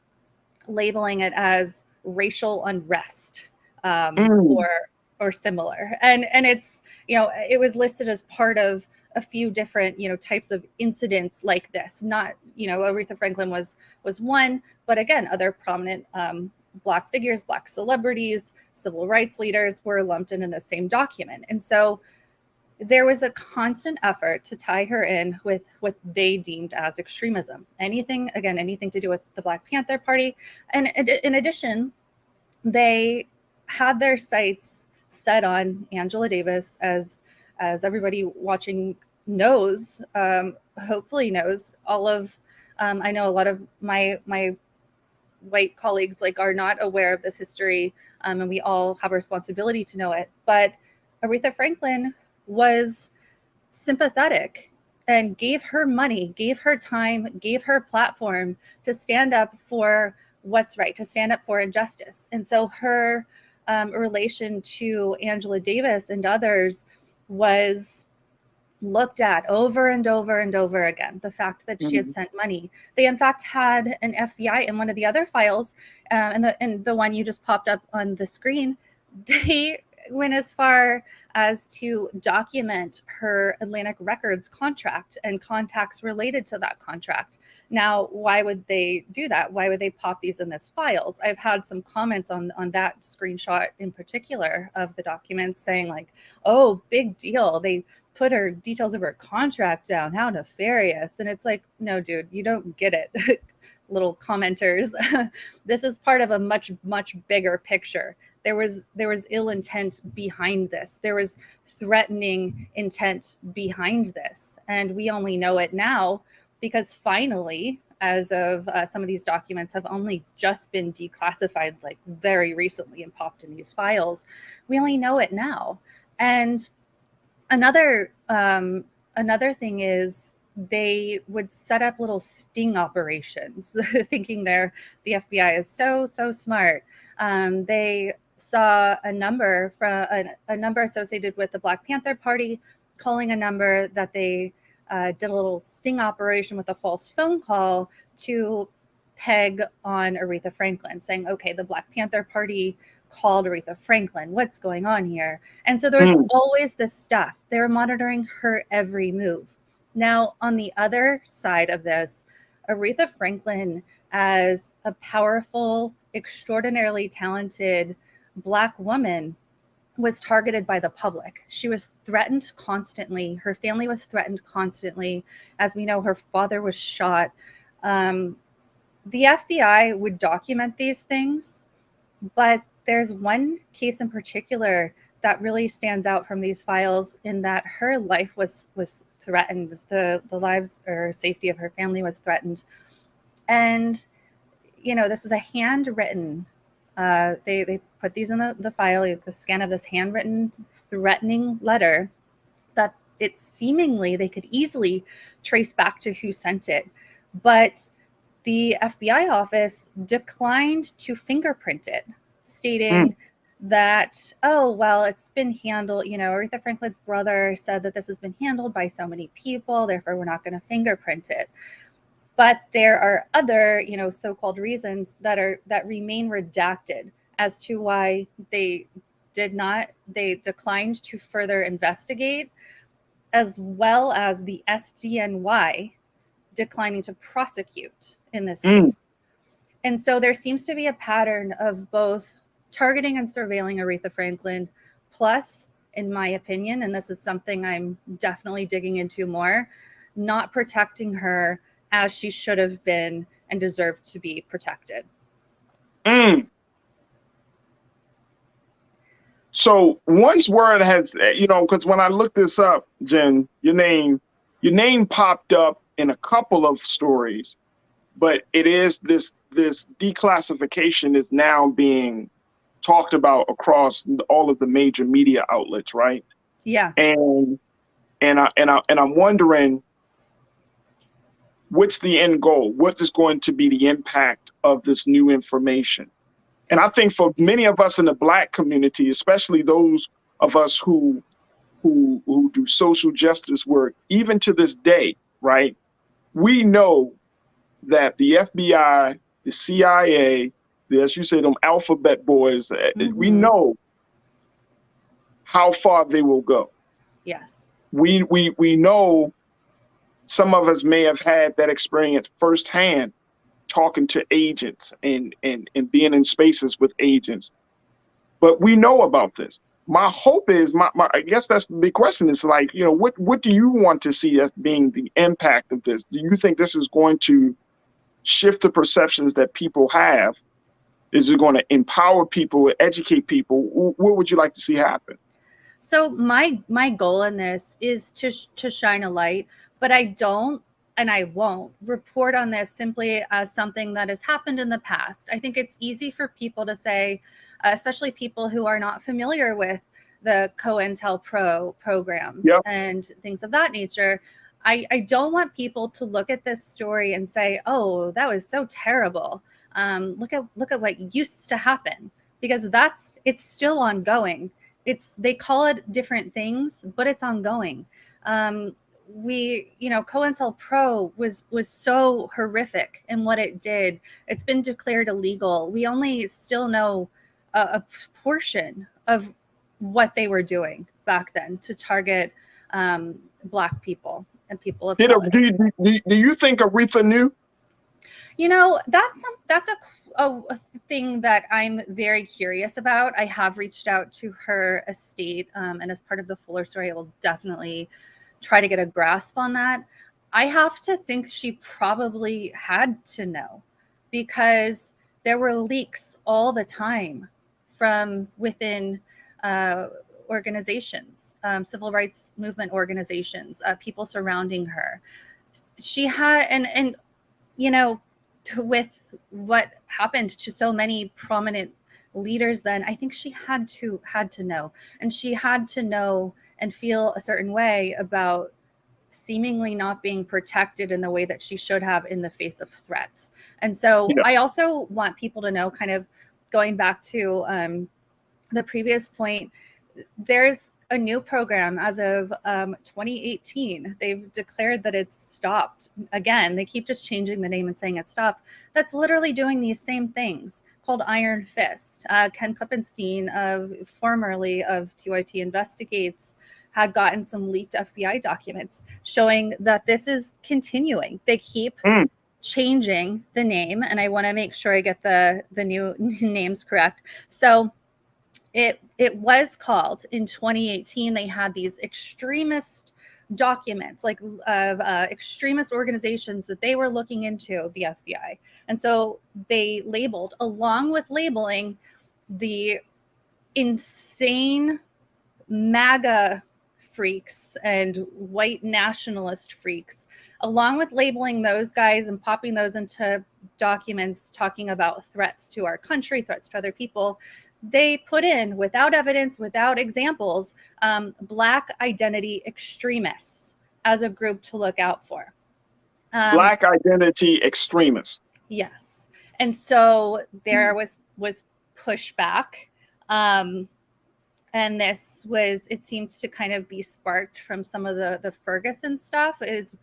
labeling it as racial unrest or similar. And it's, it was listed as part of a few different, types of incidents like this. Not, Aretha Franklin was one, but again, other prominent Black figures, Black celebrities, civil rights leaders were lumped in the same document. And so there was a constant effort to tie her in with what they deemed as extremism. Anything to do with the Black Panther Party. And in addition, they had their sights set on Angela Davis, as everybody watching knows, hopefully knows. All of I know a lot of my white colleagues are not aware of this history, and we all have a responsibility to know it. But Aretha Franklin was sympathetic and gave her money, gave her time, gave her platform to stand up for what's right, to stand up for injustice. And so her relation to Angela Davis and others was looked at over and over and over again, the fact that she had sent money. They in fact had an FBI in one of the other files, and the one you just popped up on the screen, they went as far as to document her Atlantic Records contract and contacts related to that contract. Now, why would they do that? Why would they pop these in this files? I've had some comments on that screenshot in particular of the documents saying like, oh, big deal. They put her details of her contract down. How nefarious. And it's like, no, dude, you don't get it. Little commenters. This is part of a much, much bigger picture. There was ill intent behind this. There was threatening intent behind this. And we only know it now because finally, as of some of these documents have only just been declassified like very recently and popped in these files. We only know it now. And another thing is they would set up little sting operations thinking the FBI is so smart. They saw a number associated with the Black Panther Party calling a number that they did a little sting operation with a false phone call to peg on Aretha Franklin, saying, okay, the Black Panther Party called Aretha Franklin. What's going on here? And so there's always this stuff. They're monitoring her every move. Now, on the other side of this, Aretha Franklin, as a powerful, extraordinarily talented Black woman, was targeted by the public. She was threatened constantly. Her family was threatened constantly. As we know, her father was shot. The FBI would document these things, but there's one case in particular that really stands out from these files in that her life was threatened. The lives or safety of her family was threatened. And, you know, this was a handwritten, they put these in the file, the scan of this handwritten threatening letter that it seemingly they could easily trace back to who sent it. But the FBI office declined to fingerprint it, stating that, oh, well, it's been handled, you know, Aretha Franklin's brother said that this has been handled by so many people, therefore we're not going to fingerprint it. But there are other, you know, so-called reasons that remain redacted as to why they declined to further investigate, as well as the SDNY declining to prosecute in this case. And so there seems to be a pattern of both targeting and surveilling Aretha Franklin, plus, in my opinion, and this is something I'm definitely digging into more, not protecting her as she should have been and deserved to be protected. So once word has, you know, because when I looked this up, Jen, your name popped up in a couple of stories, but it is this declassification is now being talked about across all of the major media outlets, right? Yeah. And I'm wondering, what's the end goal? What is going to be the impact of this new information? And I think for many of us in the Black community, especially those of us who do social justice work, even to this day, right? We know that the FBI, the CIA, as you say, them alphabet boys, we know how far they will go. Yes. We know some of us may have had that experience firsthand, talking to agents and being in spaces with agents. But we know about this. My hope is, I guess that's the big question, is like, you know, what do you want to see as being the impact of this? Do you think this is going to shift the perceptions that people have? Is it going to empower people, educate people? What would you like to see happen? So my goal in this is to shine a light, but I don't and I won't report on this simply as something that has happened in the past. I think it's easy for people to say, especially people who are not familiar with the COINTELPRO programs and things of that nature. I don't want people to look at this story and say, oh, that was so terrible. Look at what used to happen, because it's still ongoing. They call it different things, but it's ongoing. COINTELPRO was so horrific in what it did. It's been declared illegal. We only still know a portion of what they were doing back then to target Black people and people of color. Do you think Aretha knew? That's a thing that I'm very curious about. I have reached out to her estate, and as part of the fuller story, I will definitely try to get a grasp on that. I have to think she probably had to know, because there were leaks all the time from within organizations, civil rights movement organizations, people surrounding her. She had, and with what happened to so many prominent leaders then, I think she had to know, and she had to know and feel a certain way about seemingly not being protected in the way that she should have in the face of threats. And so I also want people to know, kind of going back to the previous point, there's a new program as of 2018. They've declared that it's stopped. Again, they keep just changing the name and saying it's stopped. That's literally doing these same things, called Iron Fist. Ken Klippenstein, formerly of TYT Investigates, had gotten some leaked FBI documents showing that this is continuing. They keep changing the name, and I want to make sure I get the new names correct. So it was called, in 2018, they had these extremist documents, like of extremist organizations that they were looking into, the FBI. And so they labeled, along with labeling the insane MAGA freaks and white nationalist freaks, along with labeling those guys and popping those into documents talking about threats to our country, threats to other people, they put in, without evidence, without examples, Black identity extremists as a group to look out for. Black identity extremists. Yes. And so there was pushback. And this was, it seems to kind of be sparked from some of the Ferguson stuff, is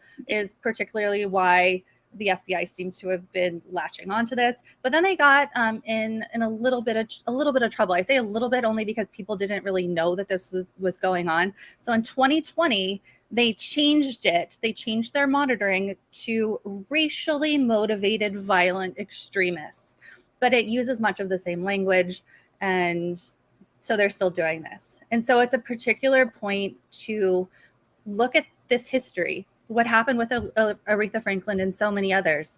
particularly why the FBI seems to have been latching onto this. But then they got in a little bit of trouble. I say a little bit only because people didn't really know that this was going on. So in 2020, they changed it. They changed their monitoring to racially motivated violent extremists. But it uses much of the same language, and so they're still doing this. And so it's a particular point to look at this history, what happened with Aretha Franklin and so many others,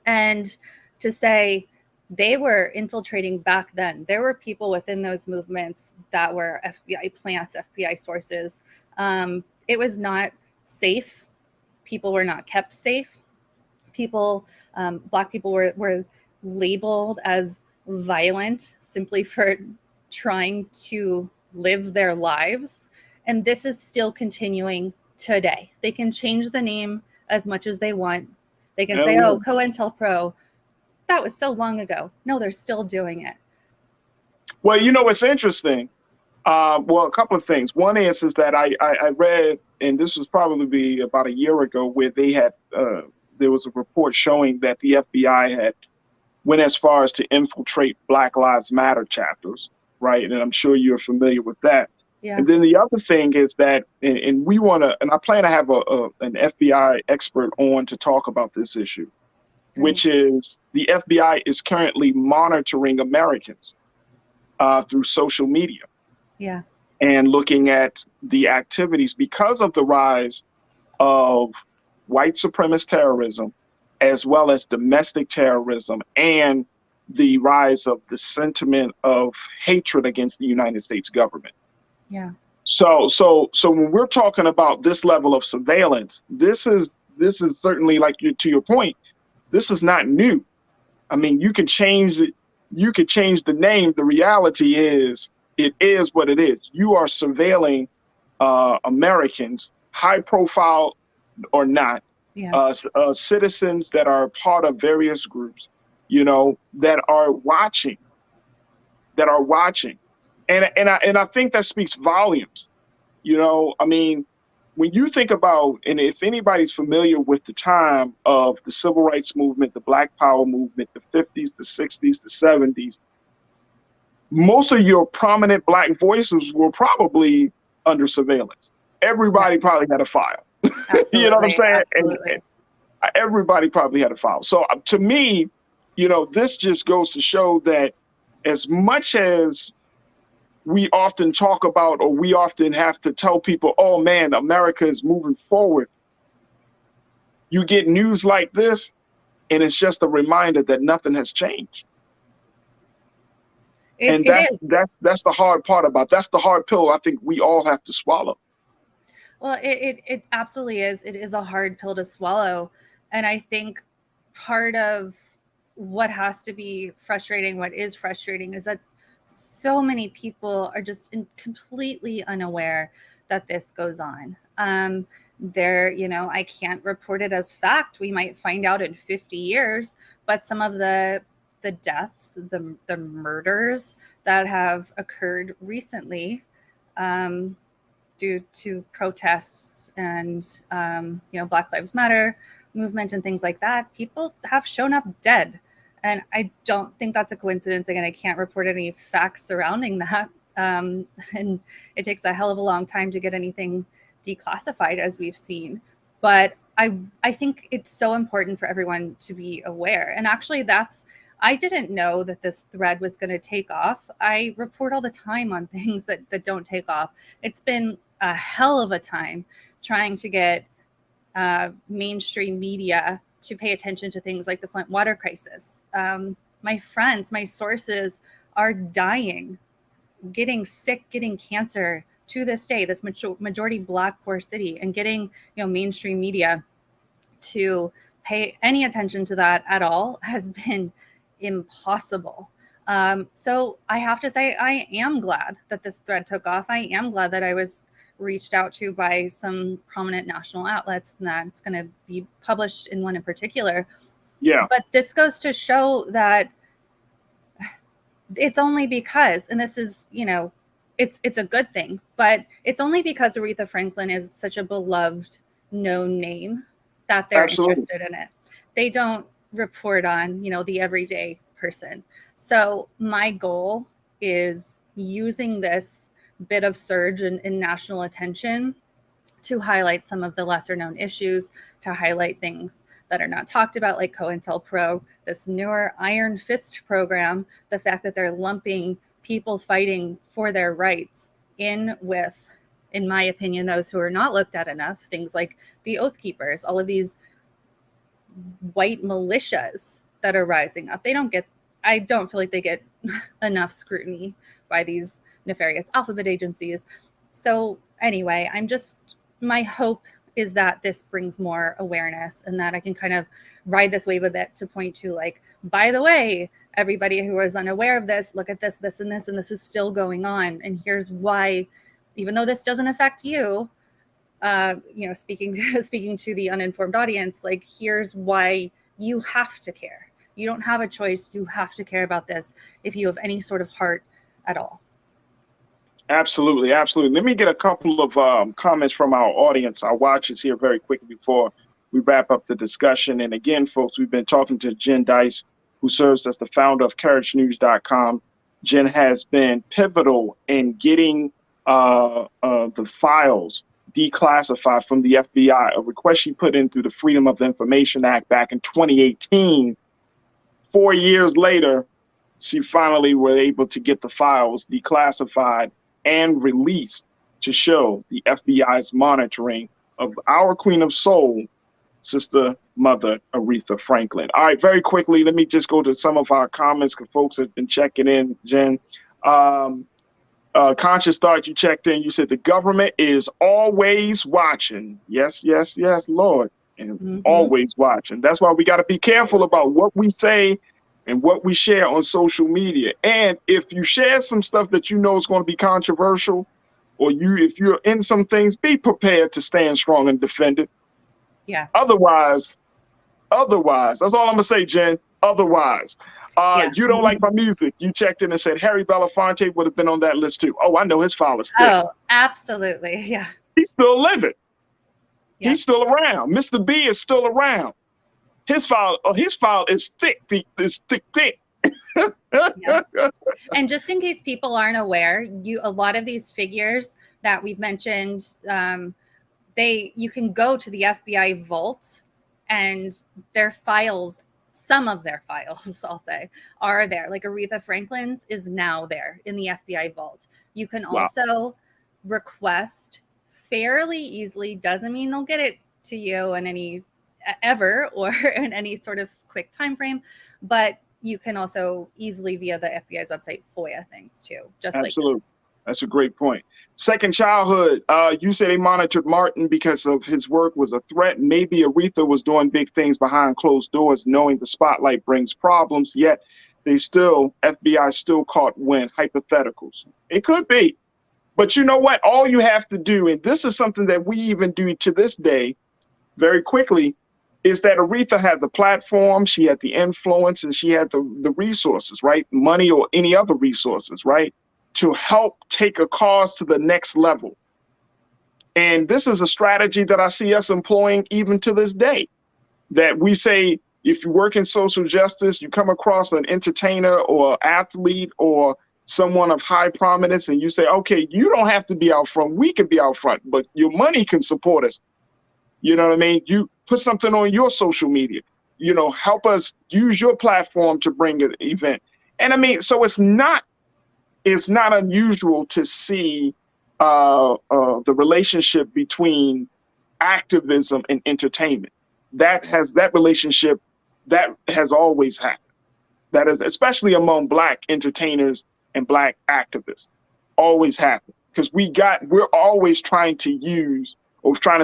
and to say they were infiltrating back then. There were people within those movements that were FBI plants, FBI sources. It was not safe. People were not kept safe. People, Black people were labeled as violent simply for trying to live their lives. And this is still continuing today. They can change the name as much as they want. They can say, oh, COINTELPRO, that was so long ago. No, they're still doing it. Well, it's interesting. Well, a couple of things. One is that I read, and this was probably about a year ago, where they had there was a report showing that the FBI had went as far as to infiltrate Black Lives Matter chapters, right? And I'm sure you're familiar with that. Yeah. And then the other thing is that, and we want to, and I plan to have an FBI expert on to talk about this issue, which is the FBI is currently monitoring Americans through social media. Yeah. And looking at the activities because of the rise of white supremacist terrorism, as well as domestic terrorism, and the rise of the sentiment of hatred against the United States government. Yeah. So when we're talking about this level of surveillance, this is certainly, like to your point, this is not new. I mean, you can change it. You could change the name. The reality is, it is what it is. You are surveilling Americans, high profile or not, citizens that are part of various groups, that are watching. And I think that speaks volumes. I mean, when you think about, and if anybody's familiar with the time of the civil rights movement, the Black Power movement, the 50s, the 60s, the 70s, most of your prominent Black voices were probably under surveillance. Everybody probably had a file. You know what I'm saying? And everybody probably had a file. So to me, you know, this just goes to show that as much as we often talk about, or we often have to tell people, oh man, America is moving forward, you get news like this, and it's just a reminder that nothing has changed. And that's the hard part about, that's the hard pill I think we all have to swallow. Well, it absolutely is. It is a hard pill to swallow. And I think part of what has to be frustrating, what is frustrating, is that so many people are just completely unaware that this goes on. You know, I can't report it as fact. We might find out in 50 years, but some of the deaths, the murders that have occurred recently, due to protests and you know, Black Lives Matter movement and things like that, people have shown up dead. And I don't think that's a coincidence. Again, I can't report any facts surrounding that. And it takes a hell of a long time to get anything declassified, as we've seen. But I think it's so important for everyone to be aware. And actually, I didn't know that this thread was going to take off. I report all the time on things that don't take off. It's been a hell of a time trying to get mainstream media to pay attention to things like the Flint water crisis. My friends, my sources are dying, getting sick, getting cancer to this day, this majority Black poor city, and getting, you know, mainstream media to pay any attention to that at all has been impossible. So I have to say, I am glad that this thread took off. I am glad that I was reached out to by some prominent national outlets, and that it's going to be published in one in particular. Yeah. But this goes to show that it's only because, and this is, you know, it's a good thing, but it's only because Aretha Franklin is such a beloved, known name that they're interested in it. They don't report on, you know, the everyday person. So my goal is using this bit of surge in national attention to highlight some of the lesser known issues, to highlight things that are not talked about, like COINTELPRO, this newer Iron Fist program, the fact that they're lumping people fighting for their rights in with, in my opinion, those who are not looked at enough, things like the Oath Keepers, all of these white militias that are rising up. I don't feel like they get enough scrutiny by these nefarious alphabet agencies. So anyway, my hope is that this brings more awareness, and that I can kind of ride this wave a bit to point to, like, by the way, everybody who is unaware of this, look at this, this, and this is still going on. And here's why, even though this doesn't affect you, you know, speaking to the uninformed audience, like, here's why you have to care. You don't have a choice. You have to care about this if you have any sort of heart at all. Absolutely, absolutely. Let me get a couple of comments from our audience, our watchers here, very quickly before we wrap up the discussion. And again, folks, we've been talking to Jen Dice, who serves as the founder of CourageNews.com. Jen has been pivotal in getting the files declassified from the FBI, a request she put in through the Freedom of Information Act back in 2018. 4 years later, she finally was able to get the files declassified and released to show the FBI's monitoring of our Queen of Soul, Sister Mother Aretha Franklin. All right, very quickly, let me just go to some of our comments, because folks have been checking in, Jen. Conscious Thought, you checked in. You said the government is always watching. Yes, yes, yes, Lord. And always watching. That's why we got to be careful about what we say and what we share on social media. And if you share some stuff that you know is going to be controversial, or if you're in some things, be prepared to stand strong and defend it. Yeah. Otherwise, that's all I'm gonna say, Jen. Otherwise, you don't like my music. You checked in and said Harry Belafonte would have been on that list too. Oh, I know his file is thick. Oh, absolutely. Yeah. He's still living. He's still around. Mr. B is still around. His file is thick. Thick. Yeah. And just in case people aren't aware, a lot of these figures that we've mentioned, you can go to the FBI vault, and their files, some of their files, I'll say, are there. Like Aretha Franklin's is now there in the FBI vault. You can also request fairly easily. Doesn't mean they'll get it to you in any ever or in any sort of quick time frame, but you can also easily via the FBI's website FOIA things too. Just Absolutely. Like this. That's a great point. Second childhood. You say they monitored Martin because of his work was a threat. Maybe Aretha was doing big things behind closed doors, knowing the spotlight brings problems, yet FBI still caught wind. Hypotheticals. It could be. But you know what? All you have to do, and this is something that we even do to this day very quickly, is that Aretha had the platform, she had the influence, and she had the resources, right? Money or any other resources, right? To help take a cause to the next level. And this is a strategy that I see us employing even to this day, that we say, if you work in social justice, you come across an entertainer or athlete or someone of high prominence, and you say, okay, you don't have to be out front. We can be out front, but your money can support us. You know what I mean? You put something on your social media, help us use your platform to bring an event. And I mean, so it's not unusual to see the relationship between activism and entertainment. That relationship has always happened. That is, especially among Black entertainers and Black activists, always happened, because we're always trying to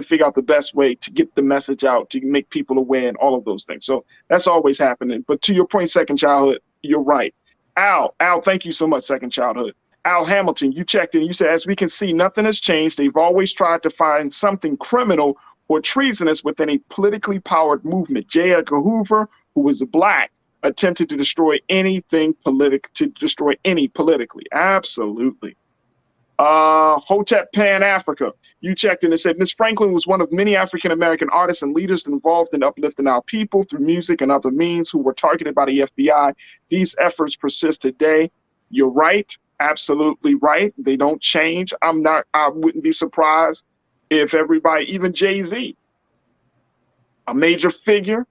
figure out the best way to get the message out, to make people aware and all of those things. So that's always happening. But to your point, second childhood, you're right. Al, thank you so much, second childhood. Al Hamilton, you checked in. You said, as we can see, nothing has changed. They've always tried to find something criminal or treasonous within a politically powered movement. J. Edgar Hoover, who was Black, attempted to destroy any politically. Absolutely. Hotep Pan Africa, you checked in and said, Miss Franklin was one of many African-American artists and leaders involved in uplifting our people through music and other means who were targeted by the FBI. These efforts persist today. You're right. Absolutely right. They don't change. I wouldn't be surprised if everybody, even Jay-Z, a major figure,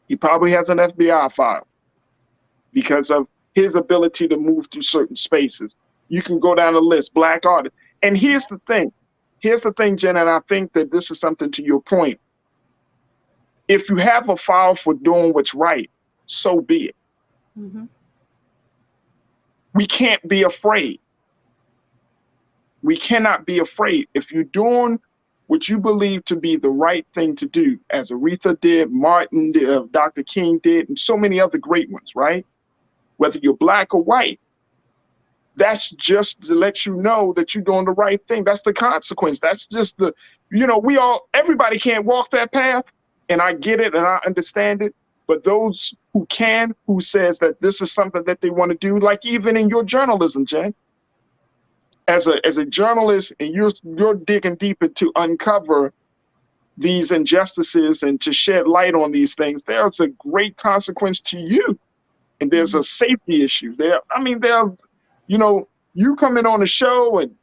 he probably has an FBI file because of his ability to move through certain spaces. You can go down the list, Black artists. And here's the thing, Jen, and I think that this is something to your point. If you have a file for doing what's right, so be it. Mm-hmm. We can't be afraid. We cannot be afraid. If you're doing what you believe to be the right thing to do, as Aretha did, Martin did, Dr. King did, and so many other great ones, right? Whether you're Black or white, that's just to let you know that you're doing the right thing. That's the consequence. That's just everybody can't walk that path. And I get it and I understand it. But those who can, who says that this is something that they want to do, like even in your journalism, Jen, as a journalist, and you're digging deep to uncover these injustices and to shed light on these things, there's a great consequence to you. And there's a safety issue there. I mean, you coming on the show and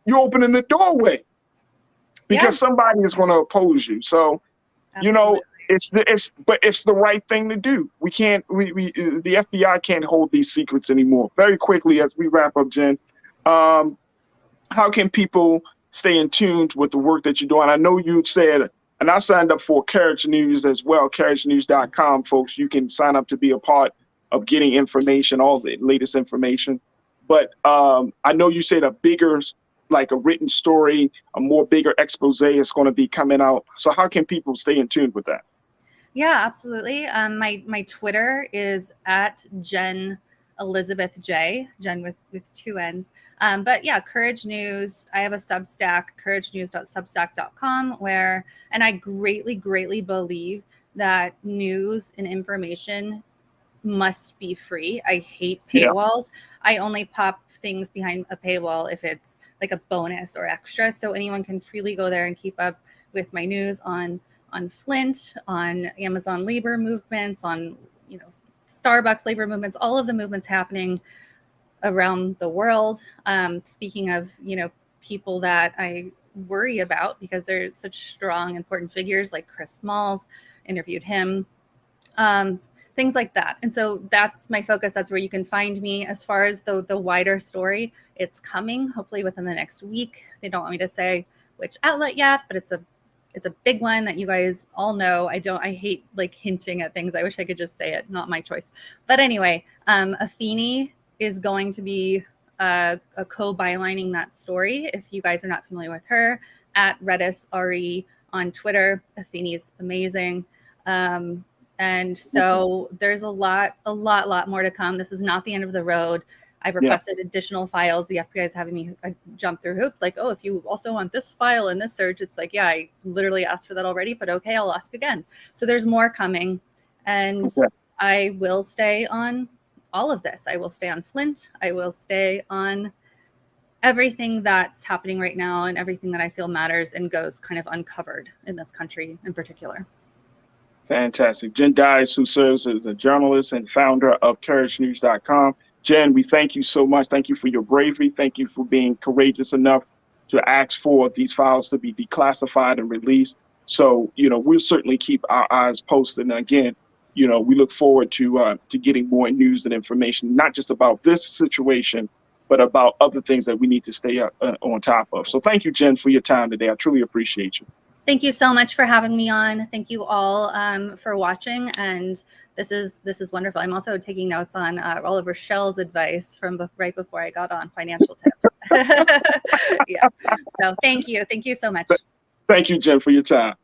you opening the doorway because somebody is going to oppose you. So, absolutely. But it's the right thing to do. We can't, the FBI can't hold these secrets anymore. Very quickly, as we wrap up, Jen, how can people stay in tune with the work that you're doing? I know you said, and I signed up for Carriage News as well, carriagenews.com, folks. You can sign up to be a part of getting information, all the latest information. But I know you said a bigger, like a written story, a more bigger expose is going to be coming out. So how can people stay in tune with that? Yeah, absolutely. My Twitter is at Jen Elizabeth J, Jen with two N's. But yeah, Courage News. I have a Substack, couragenews.substack.com, and I greatly, greatly believe that news and information must be free. I hate paywalls. Yeah. I only pop things behind a paywall if it's like a bonus or extra, so anyone can freely go there and keep up with my news on Flint, on Amazon labor movements, on Starbucks labor movements, all of the movements happening around the world. Speaking of people that I worry about because they're such strong, important figures, like Chris Smalls, interviewed him, things like that. And so that's my focus. That's where you can find me. As far as the wider story, it's coming hopefully within the next week. They don't want me to say which outlet yet, but it's a big one that you guys all know. I hate like hinting at things. I wish I could just say it, not my choice. But anyway, Afeni is going to be a co-bylining that story. If you guys are not familiar with her, at Redis RE on Twitter. Afeni's amazing. And so there's a lot more to come. This is not the end of the road. I've requested additional files. The FBI is having me jump through hoops. Like, oh, if you also want this file in this search, it's like, yeah, I literally asked for that already, but okay, I'll ask again. So there's more coming. And I will stay on all of this. I will stay on Flint. I will stay on everything that's happening right now and everything that I feel matters and goes kind of uncovered in this country in particular. Fantastic. Jen Dias, who serves as a journalist and founder of CourageNews.com. Jen, we thank you so much. Thank you for your bravery. Thank you for being courageous enough to ask for these files to be declassified and released. So, we'll certainly keep our eyes posted. And again, we look forward to getting more news and information, not just about this situation, but about other things that we need to stay on top of. So thank you, Jen, for your time today. I truly appreciate you. Thank you so much for having me on. Thank you all for watching. And this is wonderful. I'm also taking notes on all of Rochelle's advice from right before I got on, financial tips. Yeah. So thank you. Thank you so much. Thank you, Jen, for your time.